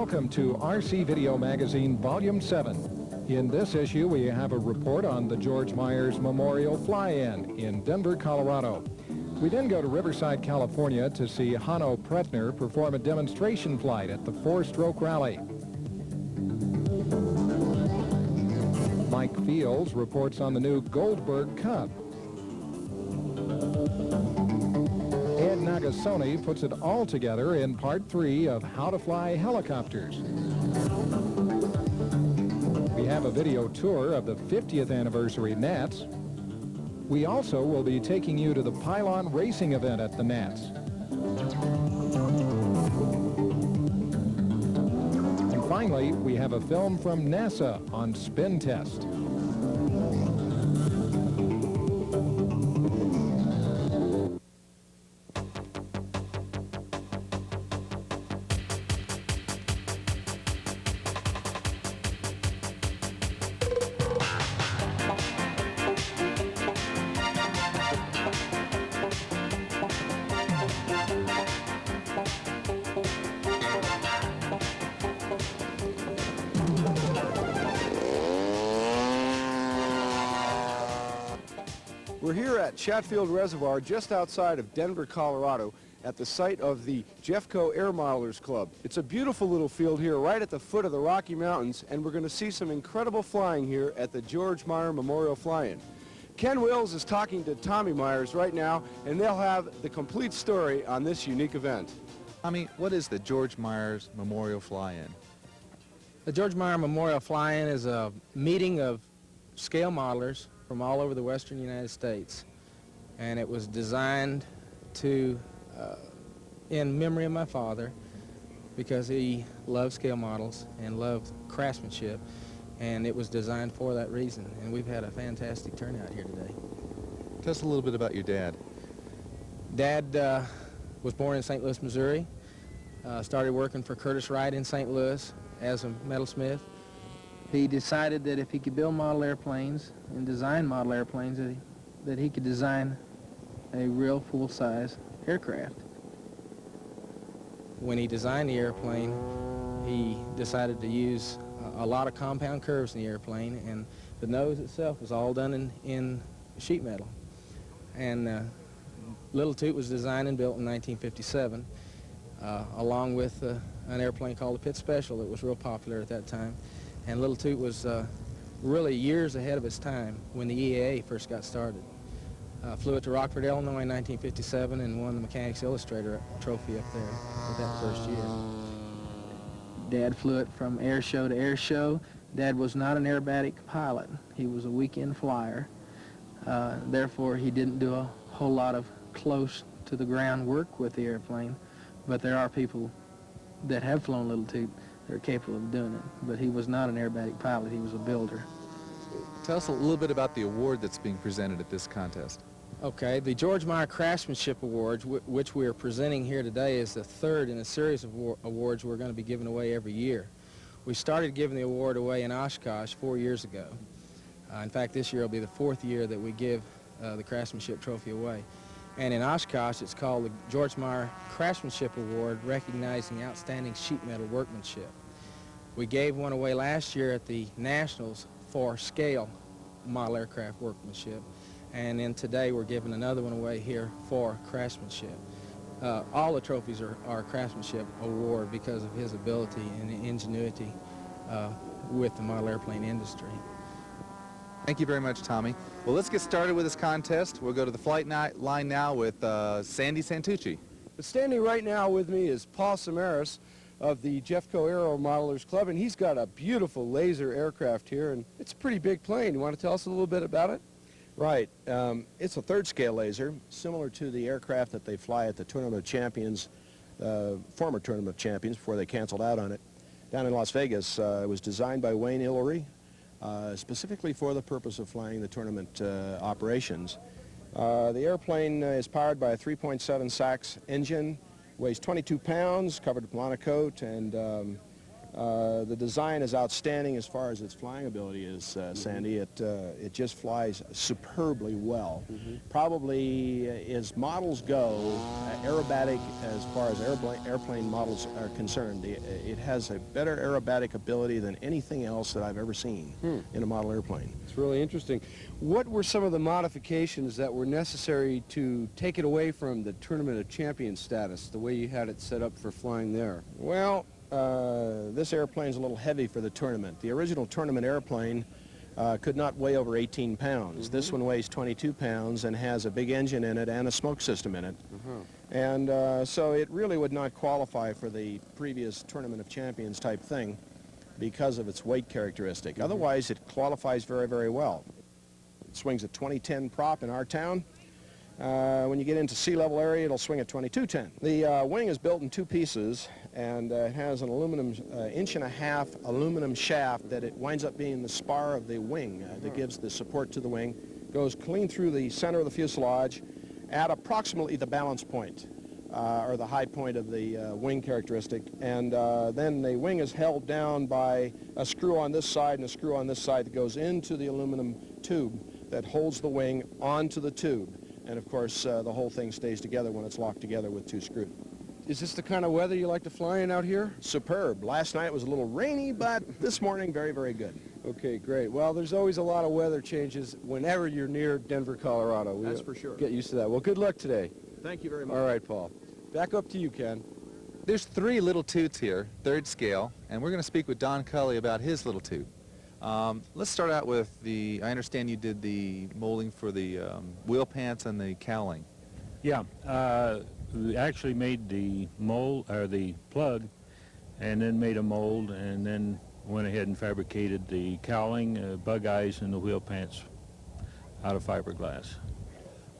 Welcome to RC Video Magazine, Volume 7. In this issue, we have a report on the George Myers Memorial Fly-In in Denver, Colorado. We then go to Riverside, California to see Hano Pretner perform a demonstration flight at the four-stroke rally. Mike Fields reports on the new Goldberg Cub. Ed Nagasony puts it all together in Part 3 of How to Fly Helicopters. We have a video tour of the 50th anniversary Nats. We also will be taking you to the Pylon racing event at the Nats. And finally, we have a film from NASA on spin test. We're here at Chatfield Reservoir just outside of Denver, Colorado at the site of the Jeffco Air Modelers Club. It's a beautiful little field here right at the foot of the Rocky Mountains, and we're going to see some incredible flying here at the George Myers Memorial Fly-In. Ken Wills is talking to Tommy Myers right now, and they'll have the complete story on this unique event. Tommy, what is the George Myers Memorial Fly-In? The George Myers Memorial Fly-In is a meeting of scale modelers from all over the western United States, and it was designed to in memory of my father, because he loved scale models and loved craftsmanship, and it was designed for that reason, and we've had a fantastic turnout here today. Tell us a little bit about your dad. Dad was born in St. Louis, Missouri, started working for Curtiss Wright in St. Louis as a metalsmith. He decided that if he could build model airplanes and design model airplanes, that he could design a real full-size aircraft. When he designed the airplane, he decided to use a lot of compound curves in the airplane, and the nose itself was all done in sheet metal. And Little Toot was designed and built in 1957, along with an airplane called the Pitt Special that was real popular at that time. And Little Toot was really years ahead of its time when the EAA first got started. Flew it to Rockford, Illinois in 1957 and won the Mechanics Illustrator trophy up there for that first year. Dad flew it from air show to air show. Dad was not an aerobatic pilot. He was a weekend flyer. Therefore, he didn't do a whole lot of close to the ground work with the airplane. But there are people that have flown Little Toot that are capable of doing it. But he was not an aerobatic pilot. He was a builder. Tell us a little bit about the award that's being presented at this contest. Okay, the George Myers Craftsmanship Awards, which we are presenting here today, is the third in a series of awards we're going to be giving away every year. We started giving the award away in Oshkosh 4 years ago. In fact, this year will be the fourth year that we give the Craftsmanship Trophy away. And in Oshkosh, it's called the George Myers Craftsmanship Award, recognizing outstanding sheet metal workmanship. We gave one away last year at the Nationals for scale model aircraft workmanship, and then today we're giving another one away here for craftsmanship. All the trophies are craftsmanship award because of his ability and ingenuity with the model airplane industry. Thank you very much, Tommy. Well, let's get started with this contest. We'll go to the flight line now with Sandy Santucci. Standing right now with me is Paul Samaras of the Jeffco Aero Modelers Club, and he's got a beautiful laser aircraft here, and it's a pretty big plane. You want to tell us a little bit about it? Right. It's a third-scale laser, similar to the aircraft that they fly at the Tournament of Champions, former Tournament of Champions, before they canceled out on it, down in Las Vegas. It was designed by Wayne Illery, specifically for the purpose of flying the tournament operations. The airplane is powered by a 3.7 Sachs engine, weighs 22 pounds, covered with monocoat, and The design is outstanding as far as its flying ability is, Sandy. It just flies superbly well. Probably, as models go, aerobatic as far as airplane models are concerned, it has a better aerobatic ability than anything else that I've ever seen in a model airplane. It's really interesting. What were some of the modifications that were necessary to take it away from the Tournament of Champions status, the way you had it set up for flying there? Well, this airplane's a little heavy for the tournament. The original tournament airplane could not weigh over 18 pounds. This one weighs 22 pounds and has a big engine in it and a smoke system in it. And so it really would not qualify for the previous Tournament of Champions type thing because of its weight characteristic. Otherwise, it qualifies very, very well. It swings at 2010 prop in our town. When you get into sea level area, it'll swing at 2210. The wing is built in two pieces, and it has an aluminum, inch-and-a-half aluminum shaft that it winds up being the spar of the wing that gives the support to the wing. Goes clean through the center of the fuselage at approximately the balance point, or the high point of the wing characteristic. And then the wing is held down by a screw on this side and a screw on this side that goes into the aluminum tube that holds the wing onto the tube. And of course, the whole thing stays together when it's locked together with two screws. Is this the kind of weather you like to fly in out here? Superb. Last night was a little rainy, but this morning, very, very good. Okay, great. Well, there's always a lot of weather changes whenever you're near Denver, Colorado. That's for sure. Get used to that. Well, good luck today. Thank you very much. All right, Paul. Back up to you, Ken. There's 3 little toots here, 3rd scale, and we're going to speak with Don Cully about his little toot. Let's start out with I understand you did the molding for the wheel pants and the cowling. Yeah, we actually made the mold, or the plug, and then made a mold, and then went ahead and fabricated the cowling, bug eyes, and the wheel pants out of fiberglass.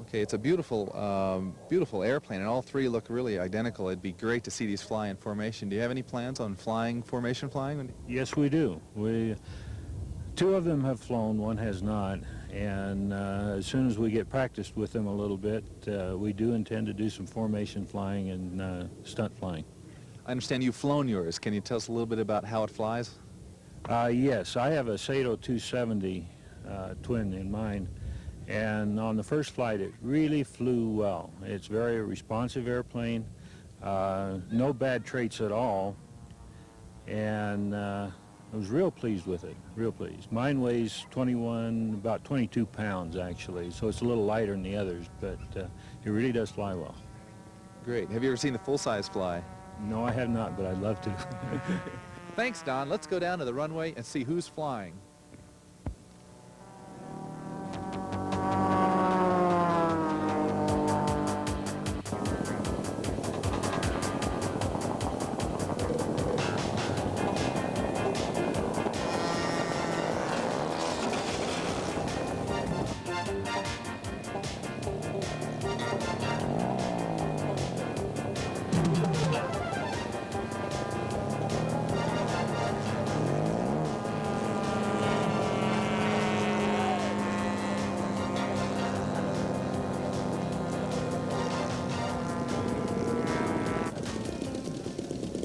Okay, it's a beautiful, beautiful airplane, and all 3 look really identical. It'd be great to see these fly in formation. Do you have any plans on formation flying? Yes, we do. 2 of them have flown, 1 has not, and as soon as we get practiced with them a little bit, we do intend to do some formation flying and stunt flying. I understand you've flown yours. Can you tell us a little bit about how it flies? Yes, I have a Sato 270 twin in mine, and on the first flight it really flew well. It's a very responsive airplane, no bad traits at all, and I was real pleased with it, real pleased. Mine weighs about 22 pounds actually, so it's a little lighter than the others, but it really does fly well. Great. Have you ever seen the full-size fly? No, I have not, but I'd love to. Thanks, Don. Let's go down to the runway and see who's flying.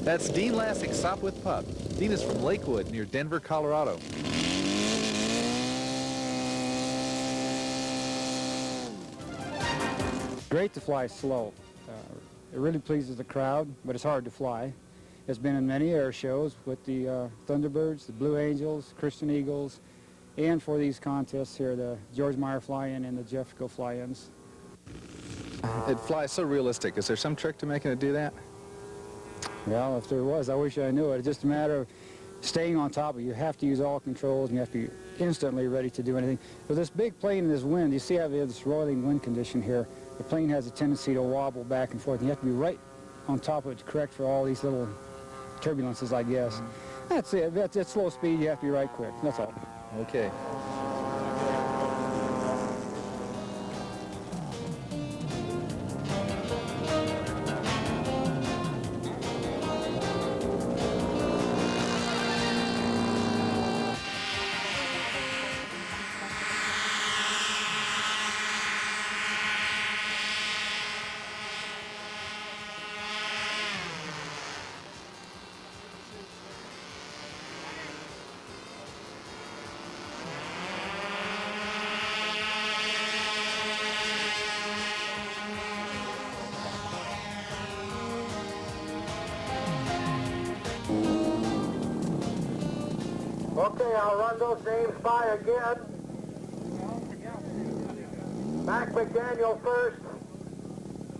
That's Dean Lassick, Sopwith Pup. Dean is from Lakewood, near Denver, Colorado. Great to fly slow. It really pleases the crowd, but it's hard to fly. It's been in many air shows with the Thunderbirds, the Blue Angels, Christian Eagles, and for these contests here, the George Meyer fly-in and the Jeffco fly-ins. It flies so realistic. Is there some trick to making it do that? Well, if there was, I wish I knew it. It's just a matter of staying on top of it. You have to use all controls, and you have to be instantly ready to do anything. With this big plane and this wind, you see how we have this roiling wind condition here. The plane has a tendency to wobble back and forth. You have to be right on top of it to correct for all these little turbulences, I guess. That's it. At slow speed, you have to be right quick. That's all. Okay. Okay, I'll run those names by again. Mac McDaniel first,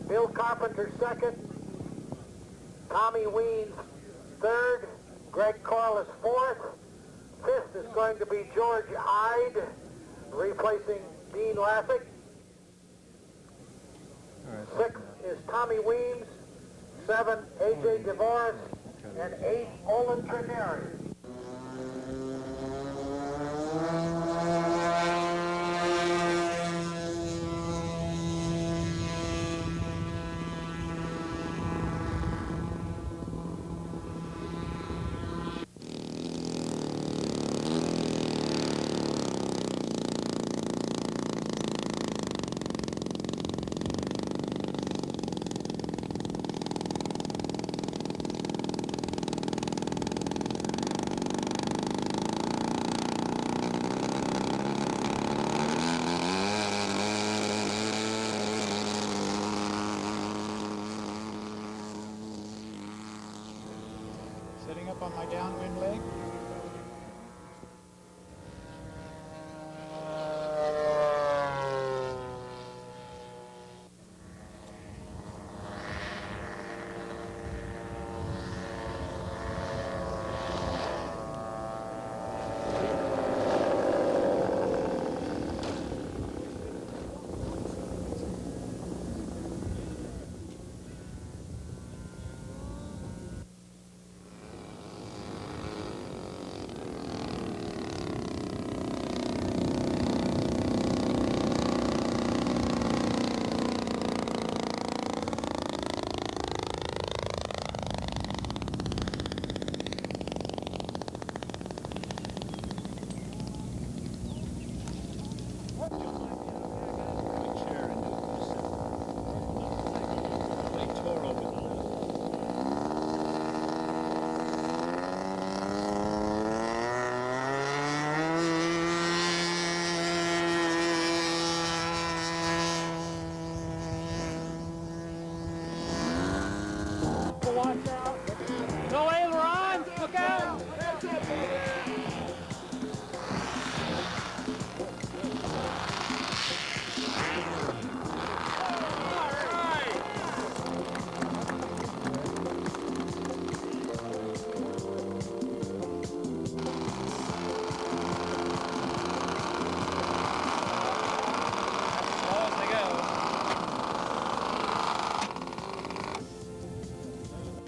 Bill Carpenter second, Tommy Weens third, Greg Corliss fourth, fifth is going to be George Ide, replacing Dean Lathick. Sixth is Tommy Weems, 7, A.J. DeVoris, and 8, Olin Trenary. Setting up on my downwind leg. Watch out. No ailerons. Look out.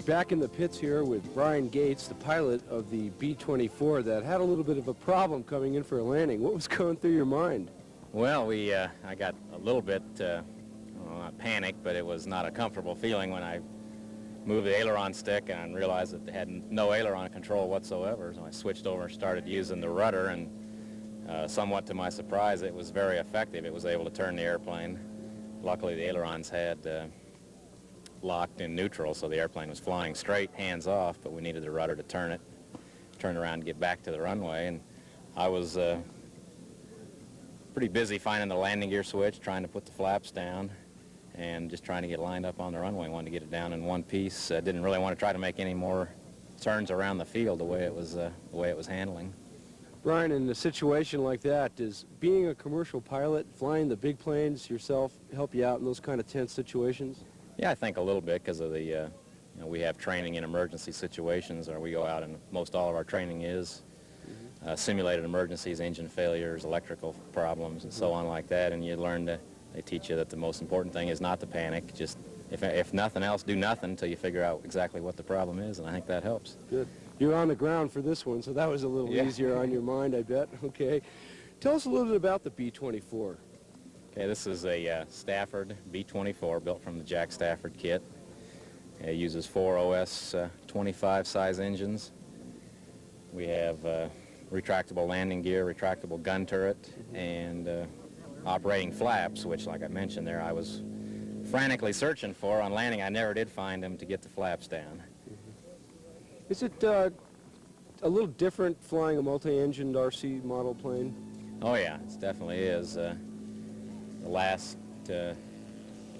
Back in the pits here with Brian Gates, the pilot of the B-24 that had a little bit of a problem coming in for a landing. What was going through your mind? Well, I got a little bit, well, not panicked, but it was not a comfortable feeling when I moved the aileron stick and realized that they had no aileron control whatsoever. So I switched over and started using the rudder, and somewhat to my surprise, it was very effective. It was able to turn the airplane. Luckily, the ailerons had locked in neutral, so the airplane was flying straight, hands off, but we needed the rudder to turn around and get back to the runway. And I was pretty busy finding the landing gear switch, trying to put the flaps down, and just trying to get lined up on the runway. Wanted to get it down in one piece. I didn't really want to try to make any more turns around the field the way it was handling. Brian, in a situation like that, does being a commercial pilot, flying the big planes yourself, help you out in those kind of tense situations? Yeah, I think a little bit because of the, you know, we have training in emergency situations, or we go out and most all of our training is simulated emergencies, engine failures, electrical problems, and so on like that. And you learn they teach you that the most important thing is not to panic. Just, if nothing else, do nothing until you figure out exactly what the problem is, and I think that helps. Good. You're on the ground for this one, so that was a little easier on your mind, I bet. Okay. Tell us a little bit about the B-24. Okay, this is a Stafford B-24 built from the Jack Stafford kit. It uses 4 OS 25 size engines. We have retractable landing gear, retractable gun turret, and operating flaps, which, like I mentioned there, I was frantically searching for. On landing, I never did find them to get the flaps down. Is it a little different flying a multi-engined RC model plane? Oh yeah, it definitely is. The last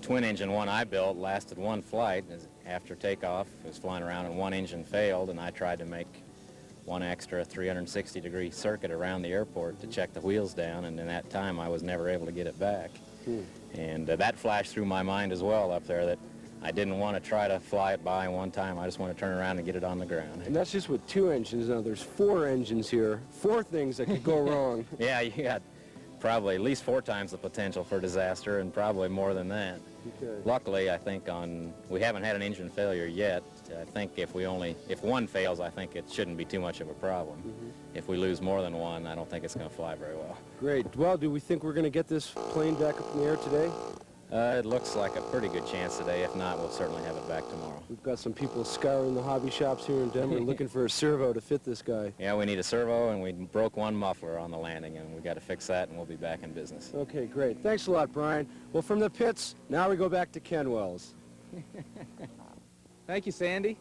twin-engine one I built lasted one flight. After takeoff, it was flying around and one engine failed, and I tried to make one extra 360-degree circuit around the airport to check the wheels down, and in that time I was never able to get it back. And that flashed through my mind as well up there, that I didn't want to try to fly it by one time. I just want to turn around and get it on the ground. And that's just with 2 engines. Now there's 4 engines here, 4 things that could go wrong. Yeah, you got probably at least 4 times the potential for disaster, and probably more than that. Okay. Luckily, I think we haven't had an engine failure yet. I think if one fails, I think it shouldn't be too much of a problem. If we lose more than one, I don't think it's going to fly very well. Great. Well, do we think we're going to get this plane back up in the air today? It looks like a pretty good chance today. If not, we'll certainly have it back tomorrow. We've got some people scouring the hobby shops here in Denver looking for a servo to fit this guy. Yeah, we need a servo, and we broke one muffler on the landing, and we got to fix that, and we'll be back in business. Okay, great. Thanks a lot, Brian. Well, from the pits, now we go back to Ken Wells. Thank you, Sandy.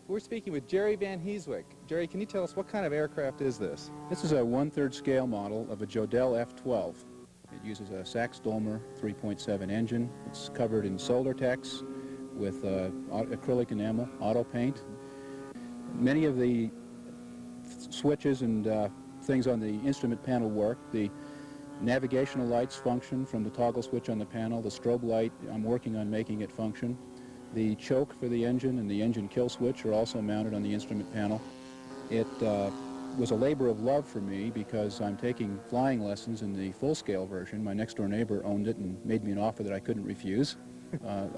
We're speaking with Jerry Van Heeswick. Jerry, can you tell us what kind of aircraft is this? This is a 1/3 scale model of a Jodel F-12. It uses a Sachs-Dolmer 3.7 engine. It's covered in Solartex with acrylic enamel, auto paint. Many of the switches and things on the instrument panel work. The navigational lights function from the toggle switch on the panel. The strobe light, I'm working on making it function. The choke for the engine and the engine kill switch are also mounted on the instrument panel. It was a labor of love for me because I'm taking flying lessons in the full-scale version. My next-door neighbor owned it and made me an offer that I couldn't refuse.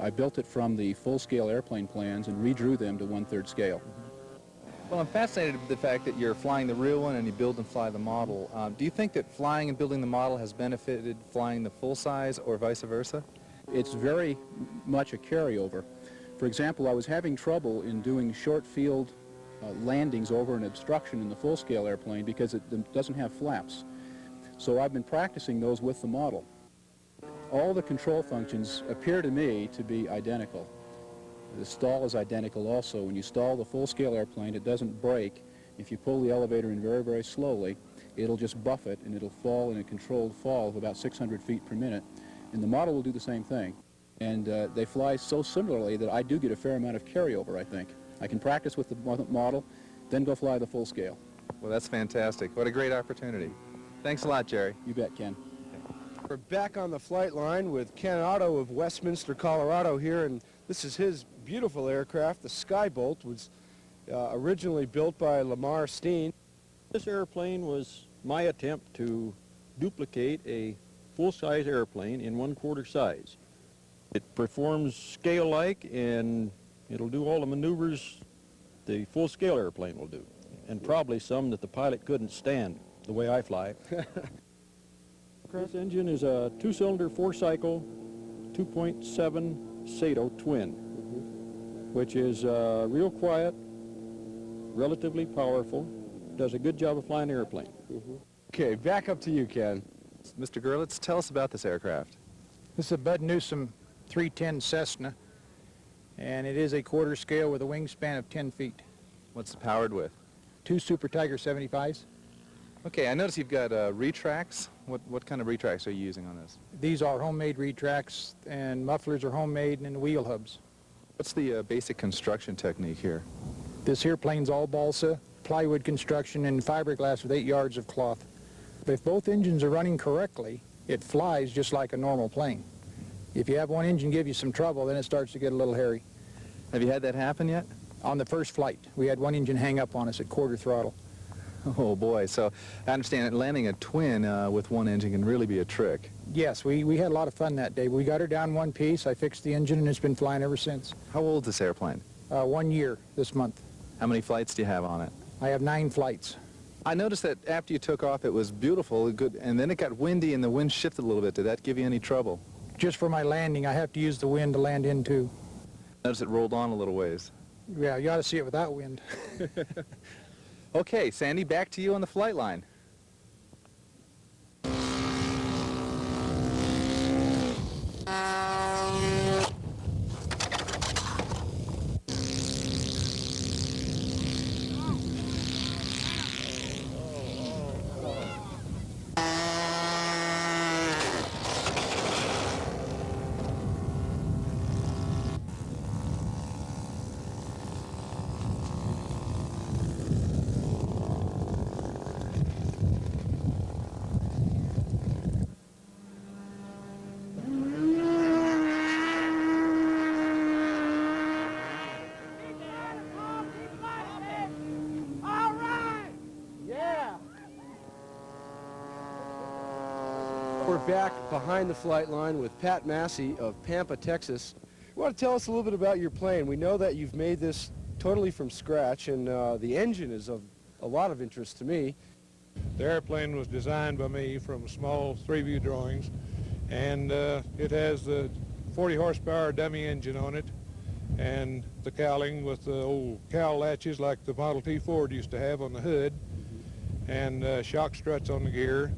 I built it from the full-scale airplane plans and redrew them to 1/3 scale. Well, I'm fascinated with the fact that you're flying the real one and you build and fly the model. Do you think that flying and building the model has benefited flying the full size or vice versa? It's very much a carryover. For example, I was having trouble in doing short field landings over an obstruction in the full-scale airplane because it doesn't have flaps. So I've been practicing those with the model. All the control functions appear to me to be identical. The stall is identical also. When you stall the full-scale airplane, it doesn't brake. If you pull the elevator in very, very slowly, it'll just buff it and it'll fall in a controlled fall of about 600 feet per minute. And the model will do the same thing. And they fly so similarly that I do get a fair amount of carryover, I think. I can practice with the model, then go fly the full scale. Well, that's fantastic. What a great opportunity. Thanks a lot, Jerry. You bet, Ken. We're back on the flight line with Ken Otto of Westminster, Colorado here, and this is his beautiful aircraft. The Skybolt was originally built by Lamar Steen. This airplane was my attempt to duplicate a full-size airplane in 1/4 size. It performs scale-like, and it'll do all the maneuvers the full-scale airplane will do, and probably some that the pilot couldn't stand the way I fly. This engine is a 2-cylinder, 4-cycle, 2.7 Sato twin, which is real quiet, relatively powerful, does a good job of flying an airplane. Okay, back up to you, Ken. Mr. Gerlitz, tell us about this aircraft. This is a Bud Newsom 310 Cessna, and it is a 1/4 scale with a wingspan of 10 feet. What's it powered with? 2 Super Tiger 75s. Okay, I notice you've got retracts. What kind of retracts are you using on this? These are homemade retracts, and mufflers are homemade, and wheel hubs. What's the basic construction technique here? This here plane's all balsa, plywood construction, and fiberglass with 8 yards of cloth. If both engines are running correctly, it flies just like a normal plane. If you have one engine give you some trouble, then it starts to get a little hairy. Have you had that happen yet? On the first flight, we had one engine hang up on us at 1/4 throttle. Oh boy, so I understand that landing a twin with one engine can really be a trick. Yes, we had a lot of fun that day. We got her down one piece, I fixed the engine, and it's been flying ever since. How old is this airplane? 1 year this month. How many flights do you have on it? I have 9 flights. I noticed that after you took off it was beautiful, good, and then it got windy and the wind shifted a little bit. Did that give you any trouble? Just for my landing, I have to use the wind to land into. Notice it rolled on a little ways. Yeah, you ought to see it without wind. Okay, Sandy, back to you on the flight line. We're back behind the flight line with Pat Massey of Pampa, Texas. You want to tell us a little bit about your plane? We know that you've made this totally from scratch, and the engine is of a lot of interest to me. The airplane was designed by me from small 3-view drawings, and it has the 40 horsepower dummy engine on it, and the cowling with the old cowl latches like the Model T Ford used to have on the hood, and shock struts on the gear.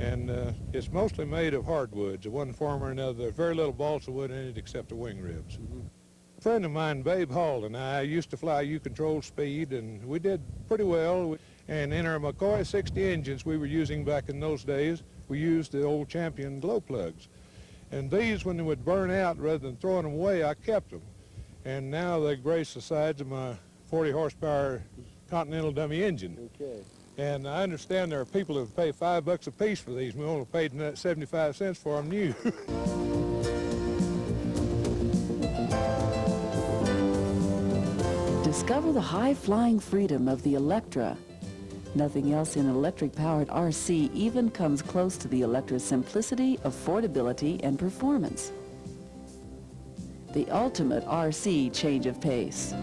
And it's mostly made of hardwoods, one form or another. There's very little balsa wood in it except the wing ribs. A friend of mine, Babe Hall, and I used to fly U-control speed, and we did pretty well. And in our McCoy 60 engines we were using back in those days, we used the old Champion glow plugs. And these, when they would burn out, rather than throwing them away, I kept them. And now they grace the sides of my 40 horsepower Continental dummy engine. Okay. And I understand there are people who pay $5 a piece for these. We only paid 75 cents for them new. Discover the high-flying freedom of the Electra. Nothing else in electric-powered RC even comes close to the Electra's simplicity, affordability, and performance. The ultimate RC change of pace.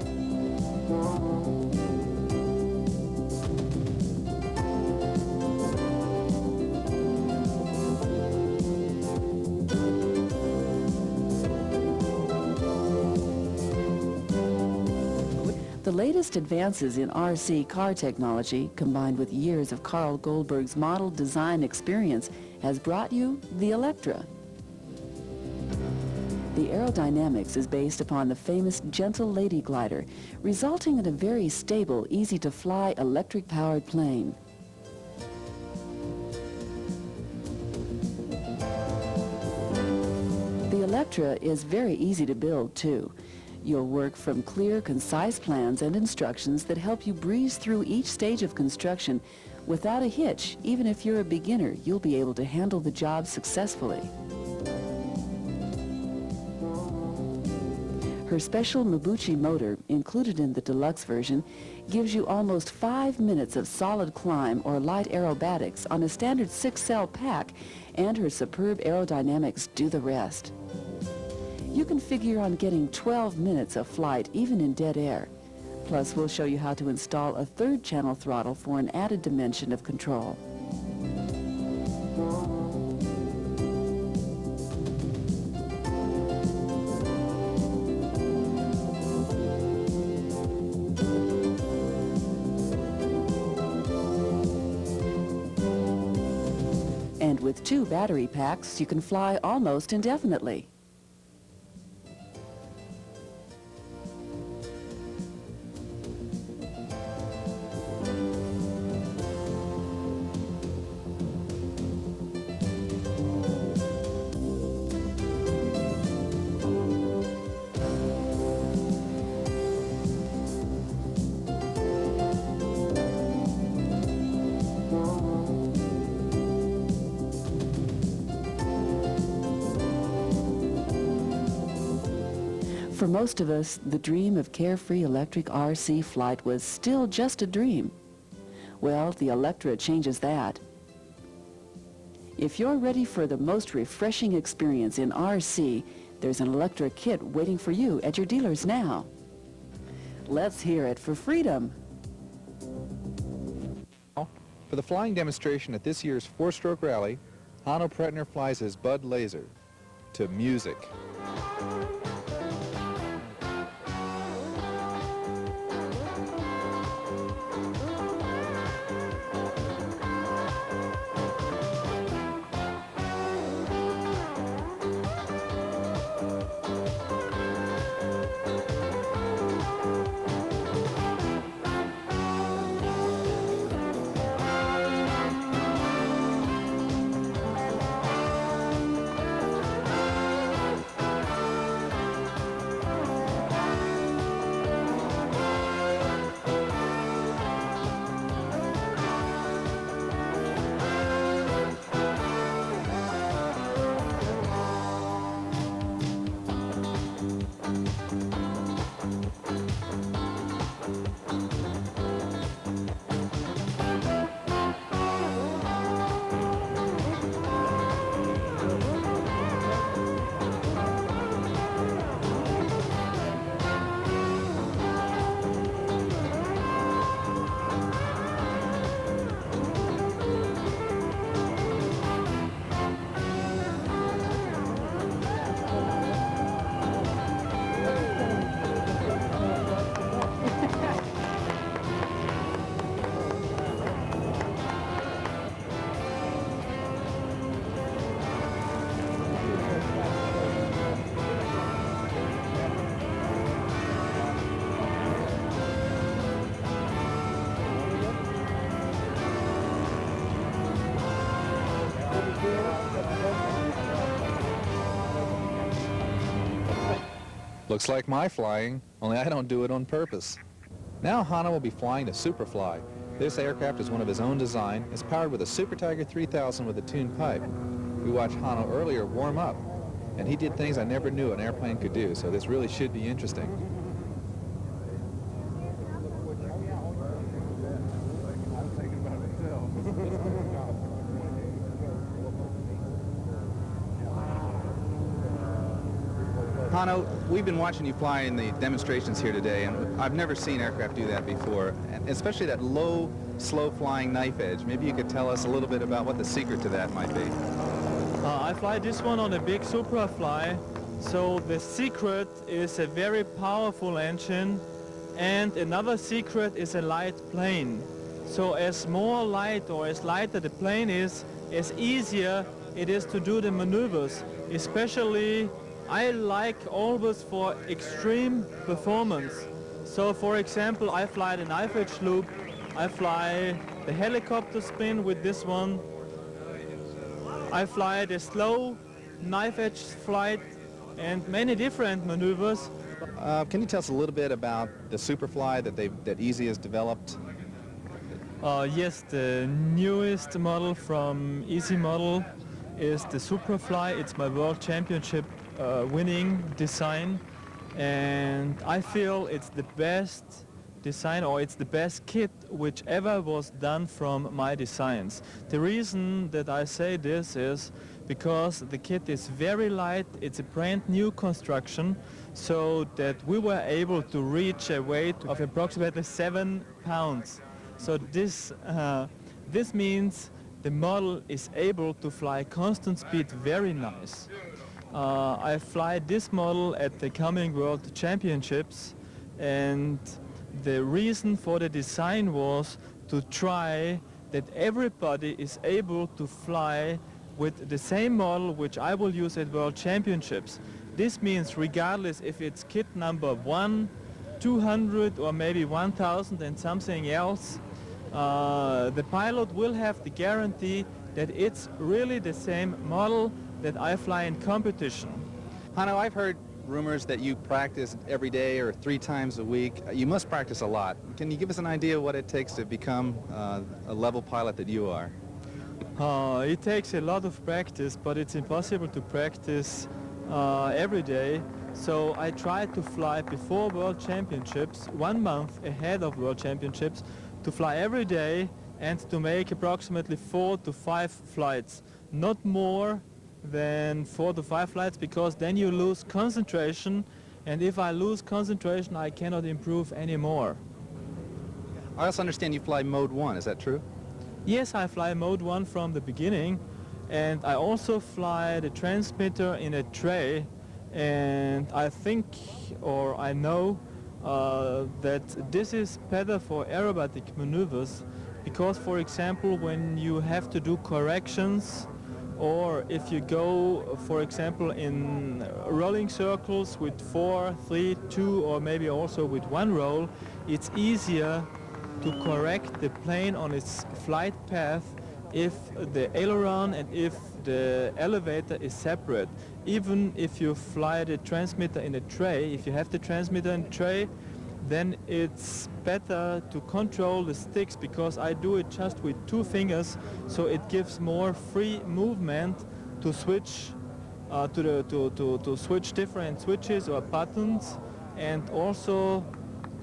The latest advances in RC car technology, combined with years of Carl Goldberg's model design experience, has brought you the Electra. The aerodynamics is based upon the famous Gentle Lady glider, resulting in a very stable, easy-to-fly electric-powered plane. The Electra is very easy to build, too. You'll work from clear, concise plans and instructions that help you breeze through each stage of construction without a hitch. Even if you're a beginner, you'll be able to handle the job successfully. Her special Mabuchi motor, included in the deluxe version, gives you almost 5 minutes of solid climb or light aerobatics on a standard 6-cell pack, and her superb aerodynamics do the rest. You can figure on getting 12 minutes of flight even in dead air. Plus, we'll show you how to install a 3rd channel throttle for an added dimension of control. And with 2 battery packs, you can fly almost indefinitely. For most of us, the dream of carefree electric RC flight was still just a dream. Well, the Electra changes that. If you're ready for the most refreshing experience in RC, there's an Electra kit waiting for you at your dealers now. Let's hear it for freedom. For the flying demonstration at this year's 4-stroke rally, Hano Pretner flies his Bud Laser to music. Looks like my flying, only I don't do it on purpose. Now Hano will be flying a Superfly. This aircraft is one of his own design. It's powered with a Super Tiger 3000 with a tuned pipe. We watched Hano earlier warm up, and he did things I never knew an airplane could do, so this really should be interesting. Hano, we've been watching you fly in the demonstrations here today, and I've never seen aircraft do that before, and especially that low, slow-flying knife edge. Maybe you could tell us a little bit about what the secret to that might be. I fly this one on a big Suprafly, so the secret is a very powerful engine, and another secret is a light plane. So as more light or as lighter the plane is, as easier it is to do the maneuvers, especially I like always for extreme performance. So for example, I fly the knife edge loop, I fly the helicopter spin with this one, I fly the slow knife edge flight and many different maneuvers. Can you tell us a little bit about the Superfly that Easy has developed? Yes, the newest model from Easy Model is the Superfly. It's my World Championship winning design, and I feel it's the best design, or it's the best kit which ever was done from my designs. The reason that I say this is because the kit is very light, it's a brand new construction, so that we were able to reach a weight of approximately 7 pounds. So this means the model is able to fly constant speed very nice. I fly this model at the coming World Championships, and the reason for the design was to try that everybody is able to fly with the same model which I will use at World Championships. This means regardless if it's kit number 1, 200 or maybe 1000 and something else, the pilot will have the guarantee that it's really the same model that I fly in competition. Hano, I've heard rumors that you practice every day or 3 times a week. You must practice a lot. Can you give us an idea of what it takes to become a level pilot that you are? It takes a lot of practice, but it's impossible to practice every day. So I try to fly before World Championships, 1 month ahead of World Championships, to fly every day and to make approximately 4 to 5 flights. Not more than 4 to 5 flights, because then you lose concentration, and if I lose concentration I cannot improve anymore. I also understand you fly mode 1, is that true? Yes, I fly mode 1 from the beginning, and I also fly the transmitter in a tray, and I think, or I know, that this is better for aerobatic maneuvers, because for example when you have to do corrections, or if you go, for example, in rolling circles with 4, 3, 2, or maybe also with 1 roll, it's easier to correct the plane on its flight path if the aileron and if the elevator is separate. Even if you fly the transmitter in a tray, if you have the transmitter in a tray, then it's better to control the sticks, because I do it just with 2 fingers, so it gives more free movement to switch to switch different switches or buttons, and also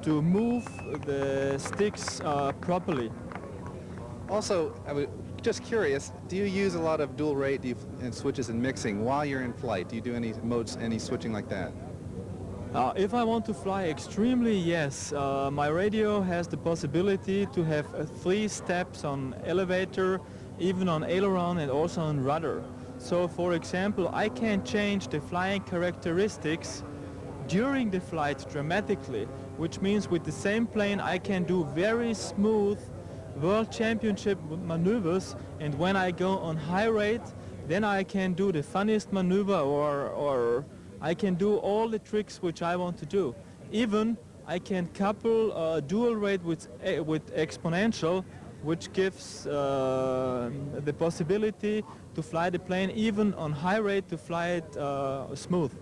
to move the sticks properly. Also, I was just curious, do you use a lot of dual rate and switches and mixing while you're in flight? Do you do any modes, any switching like that? If I want to fly extremely, yes. My radio has the possibility to have 3 steps on elevator, even on aileron and also on rudder. So for example, I can change the flying characteristics during the flight dramatically, which means with the same plane I can do very smooth World Championship maneuvers, and when I go on high rate, then I can do the funniest maneuver, or I can do all the tricks which I want to do. Even I can couple dual rate with exponential, which gives the possibility to fly the plane even on high rate, to fly it smooth.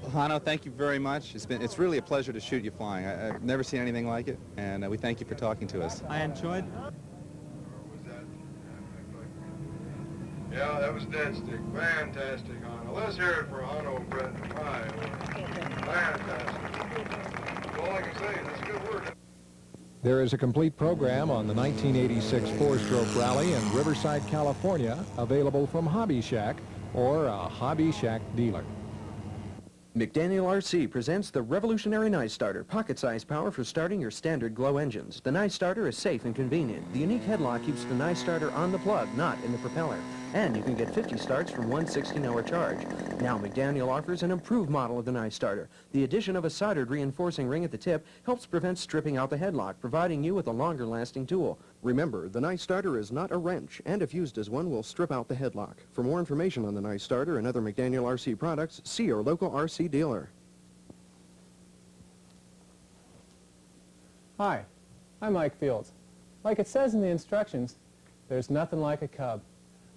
Well, Hano, thank you very much. It's really a pleasure to shoot you flying. I've never seen anything like it, and we thank you for talking to us. I enjoyed. Yeah, that was dead stick. Fantastic, Hano. Let's hear it for Hano Pretner. Fantastic. That's all I can say. That's a good word. There is a complete program on the 1986 four-stroke rally in Riverside, California, available from Hobby Shack or a Hobby Shack dealer. McDaniel RC presents the revolutionary Night Starter, pocket-sized power for starting your standard glow engines. The Night Starter is safe and convenient. The unique headlock keeps the Night Starter on the plug, not in the propeller. And you can get 50 starts from one 16-hour charge. Now McDaniel offers an improved model of the Night Starter. The addition of a soldered reinforcing ring at the tip helps prevent stripping out the headlock, providing you with a longer-lasting tool. Remember, the Night Starter is not a wrench, and if used as one, will strip out the headlock. For more information on the Night Starter and other McDaniel RC products, see your local RC dealer. Hi, I'm Mike Fields. Like it says in the instructions, there's nothing like a Cub.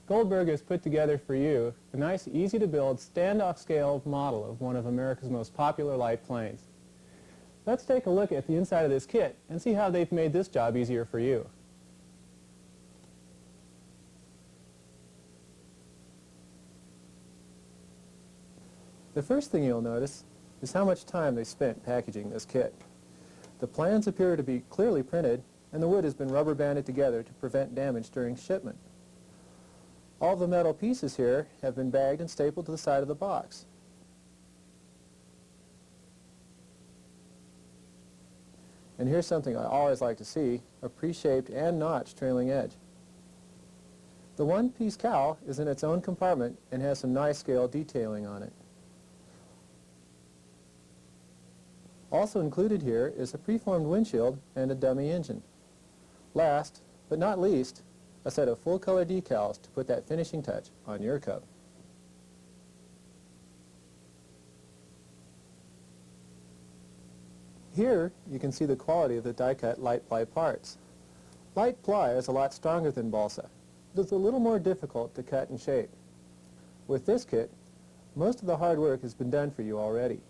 Goldberg has put together for you a nice, easy-to-build, standoff scale model of one of America's most popular light planes. Let's take a look at the inside of this kit and see how they've made this job easier for you. The first thing you'll notice is how much time they spent packaging this kit. The plans appear to be clearly printed, and the wood has been rubber banded together to prevent damage during shipment. All the metal pieces here have been bagged and stapled to the side of the box. And here's something I always like to see, a pre-shaped and notched trailing edge. The one-piece cowl is in its own compartment and has some nice scale detailing on it. Also included here is a preformed windshield and a dummy engine. Last, but not least, a set of full-color decals to put that finishing touch on your Cub. Here, you can see the quality of the die-cut light ply parts. Light ply is a lot stronger than balsa, but it's a little more difficult to cut and shape. With this kit, most of the hard work has been done for you already.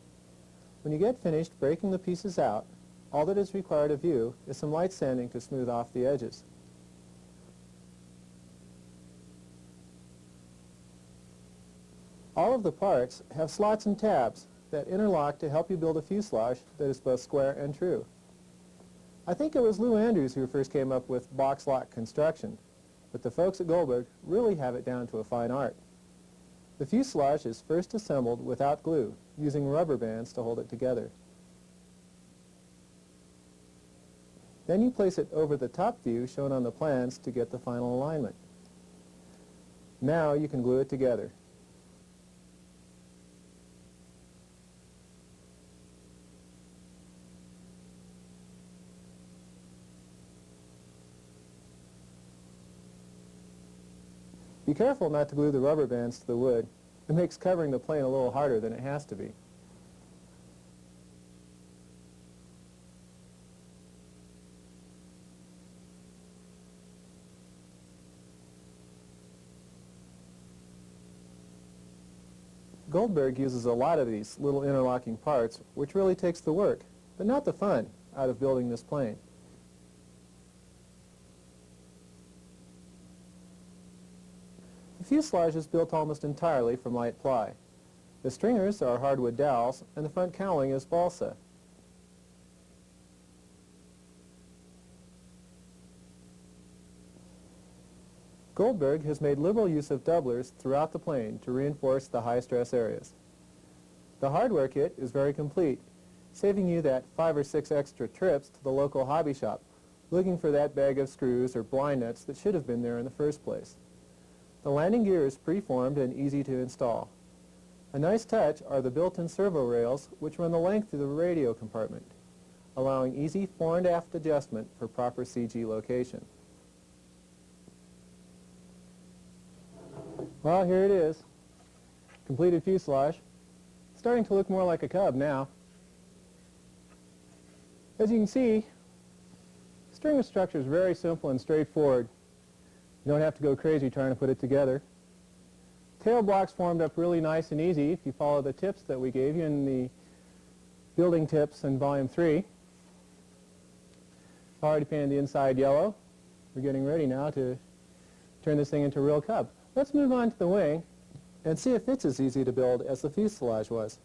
When you get finished breaking the pieces out, all that is required of you is some light sanding to smooth off the edges. All of the parts have slots and tabs that interlock to help you build a fuselage that is both square and true. I think it was Lou Andrews who first came up with box lock construction, but the folks at Goldberg really have it down to a fine art. The fuselage is first assembled without glue, using rubber bands to hold it together. Then you place it over the top view shown on the plans to get the final alignment. Now you can glue it together. Be careful not to glue the rubber bands to the wood. It makes covering the plane a little harder than it has to be. Goldberg uses a lot of these little interlocking parts, which really takes the work, but not the fun, out of building this plane. The fuselage is built almost entirely from light ply. The stringers are hardwood dowels, and the front cowling is balsa. Goldberg has made liberal use of doublers throughout the plane to reinforce the high-stress areas. The hardware kit is very complete, saving you that 5 or 6 extra trips to the local hobby shop, looking for that bag of screws or blind nuts that should have been there in the first place. The landing gear is preformed and easy to install. A nice touch are the built-in servo rails, which run the length of the radio compartment, allowing easy fore and aft adjustment for proper CG location. Well, here it is. Completed fuselage. Starting to look more like a Cub now. As you can see, stringer structure is very simple and straightforward. You don't have to go crazy trying to put it together. Tail blocks formed up really nice and easy if you follow the tips that we gave you in the building tips in volume 3. Already painted the inside yellow. We're getting ready now to turn this thing into a real Cub. Let's move on to the wing and see if it's as easy to build as the fuselage was.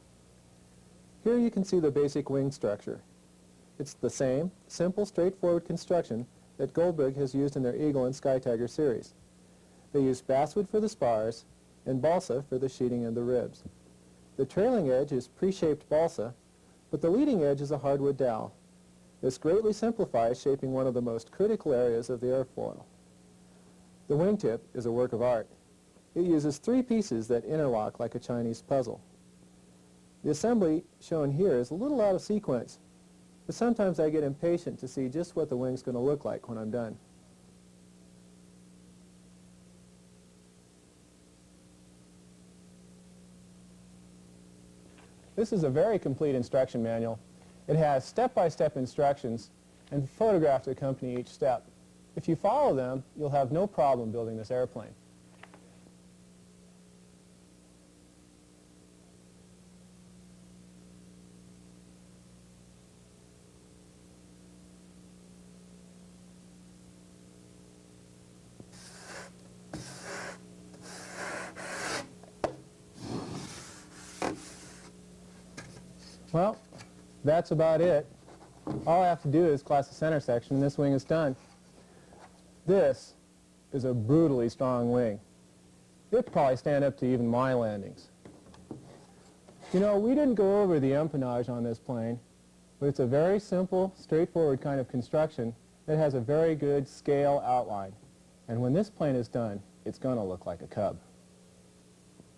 Here you can see the basic wing structure. It's the same, simple, straightforward construction that Goldberg has used in their Eagle and Sky Tiger series. They use basswood for the spars and balsa for the sheeting of the ribs. The trailing edge is pre-shaped balsa, but the leading edge is a hardwood dowel. This greatly simplifies shaping one of the most critical areas of the airfoil. The wingtip is a work of art. It uses 3 pieces that interlock like a Chinese puzzle. The assembly shown here is a little out of sequence, but sometimes I get impatient to see just what the wing's going to look like when I'm done. This is a very complete instruction manual. It has step-by-step instructions and photographs to accompany each step. If you follow them, you'll have no problem building this airplane. Well, that's about it. All I have to do is class the center section, and this wing is done. This is a brutally strong wing. It'd probably stand up to even my landings. You know, we didn't go over the empennage on this plane, but it's a very simple, straightforward kind of construction that has a very good scale outline. And when this plane is done, it's going to look like a Cub.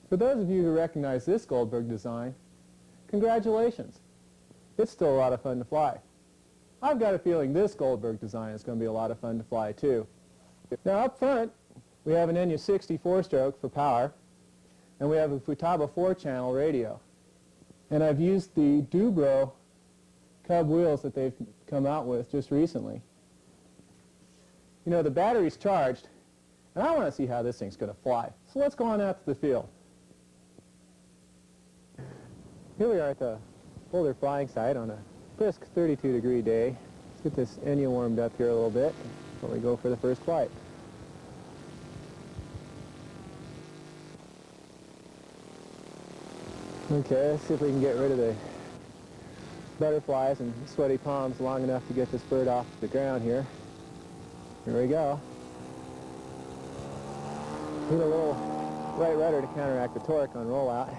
For those of you who recognize this Goldberg design, congratulations. It's still a lot of fun to fly. I've got a feeling this Goldberg design is going to be a lot of fun to fly too. Now up front, we have an NU-60 4-stroke for power, and we have a Futaba 4-channel radio. And I've used the Dubro Cub wheels that they've come out with just recently. You know, the battery's charged, and I want to see how this thing's going to fly. So let's go on out to the field. Here we are at the Boulder flying site on a brisk 32-degree day. Let's get this NU warmed up here a little bit before we go for the first flight. Okay, let's see if we can get rid of the butterflies and sweaty palms long enough to get this bird off the ground here. Here we go. Need a little right rudder to counteract the torque on rollout.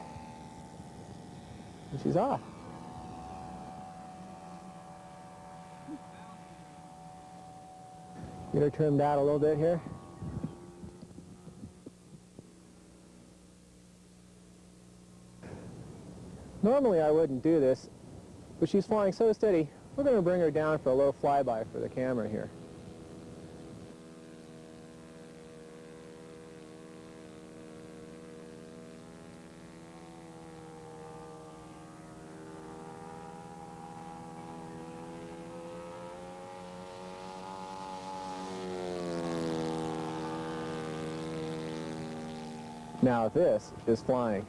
And she's off. Get her trimmed out a little bit here. Normally I wouldn't do this, but she's flying so steady, we're going to bring her down for a low flyby for the camera here. Now this is flying.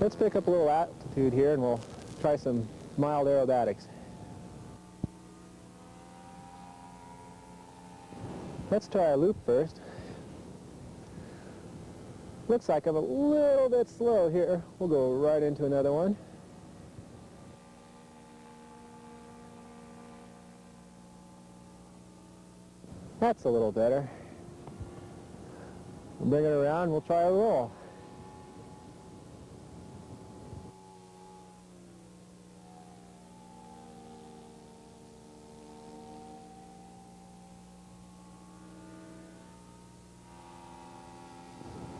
Let's pick up a little altitude here and we'll try some mild aerobatics. Let's try our loop first. Looks like I'm a little bit slow here. We'll go right into another one. That's a little better. We'll bring it around, we'll try a roll.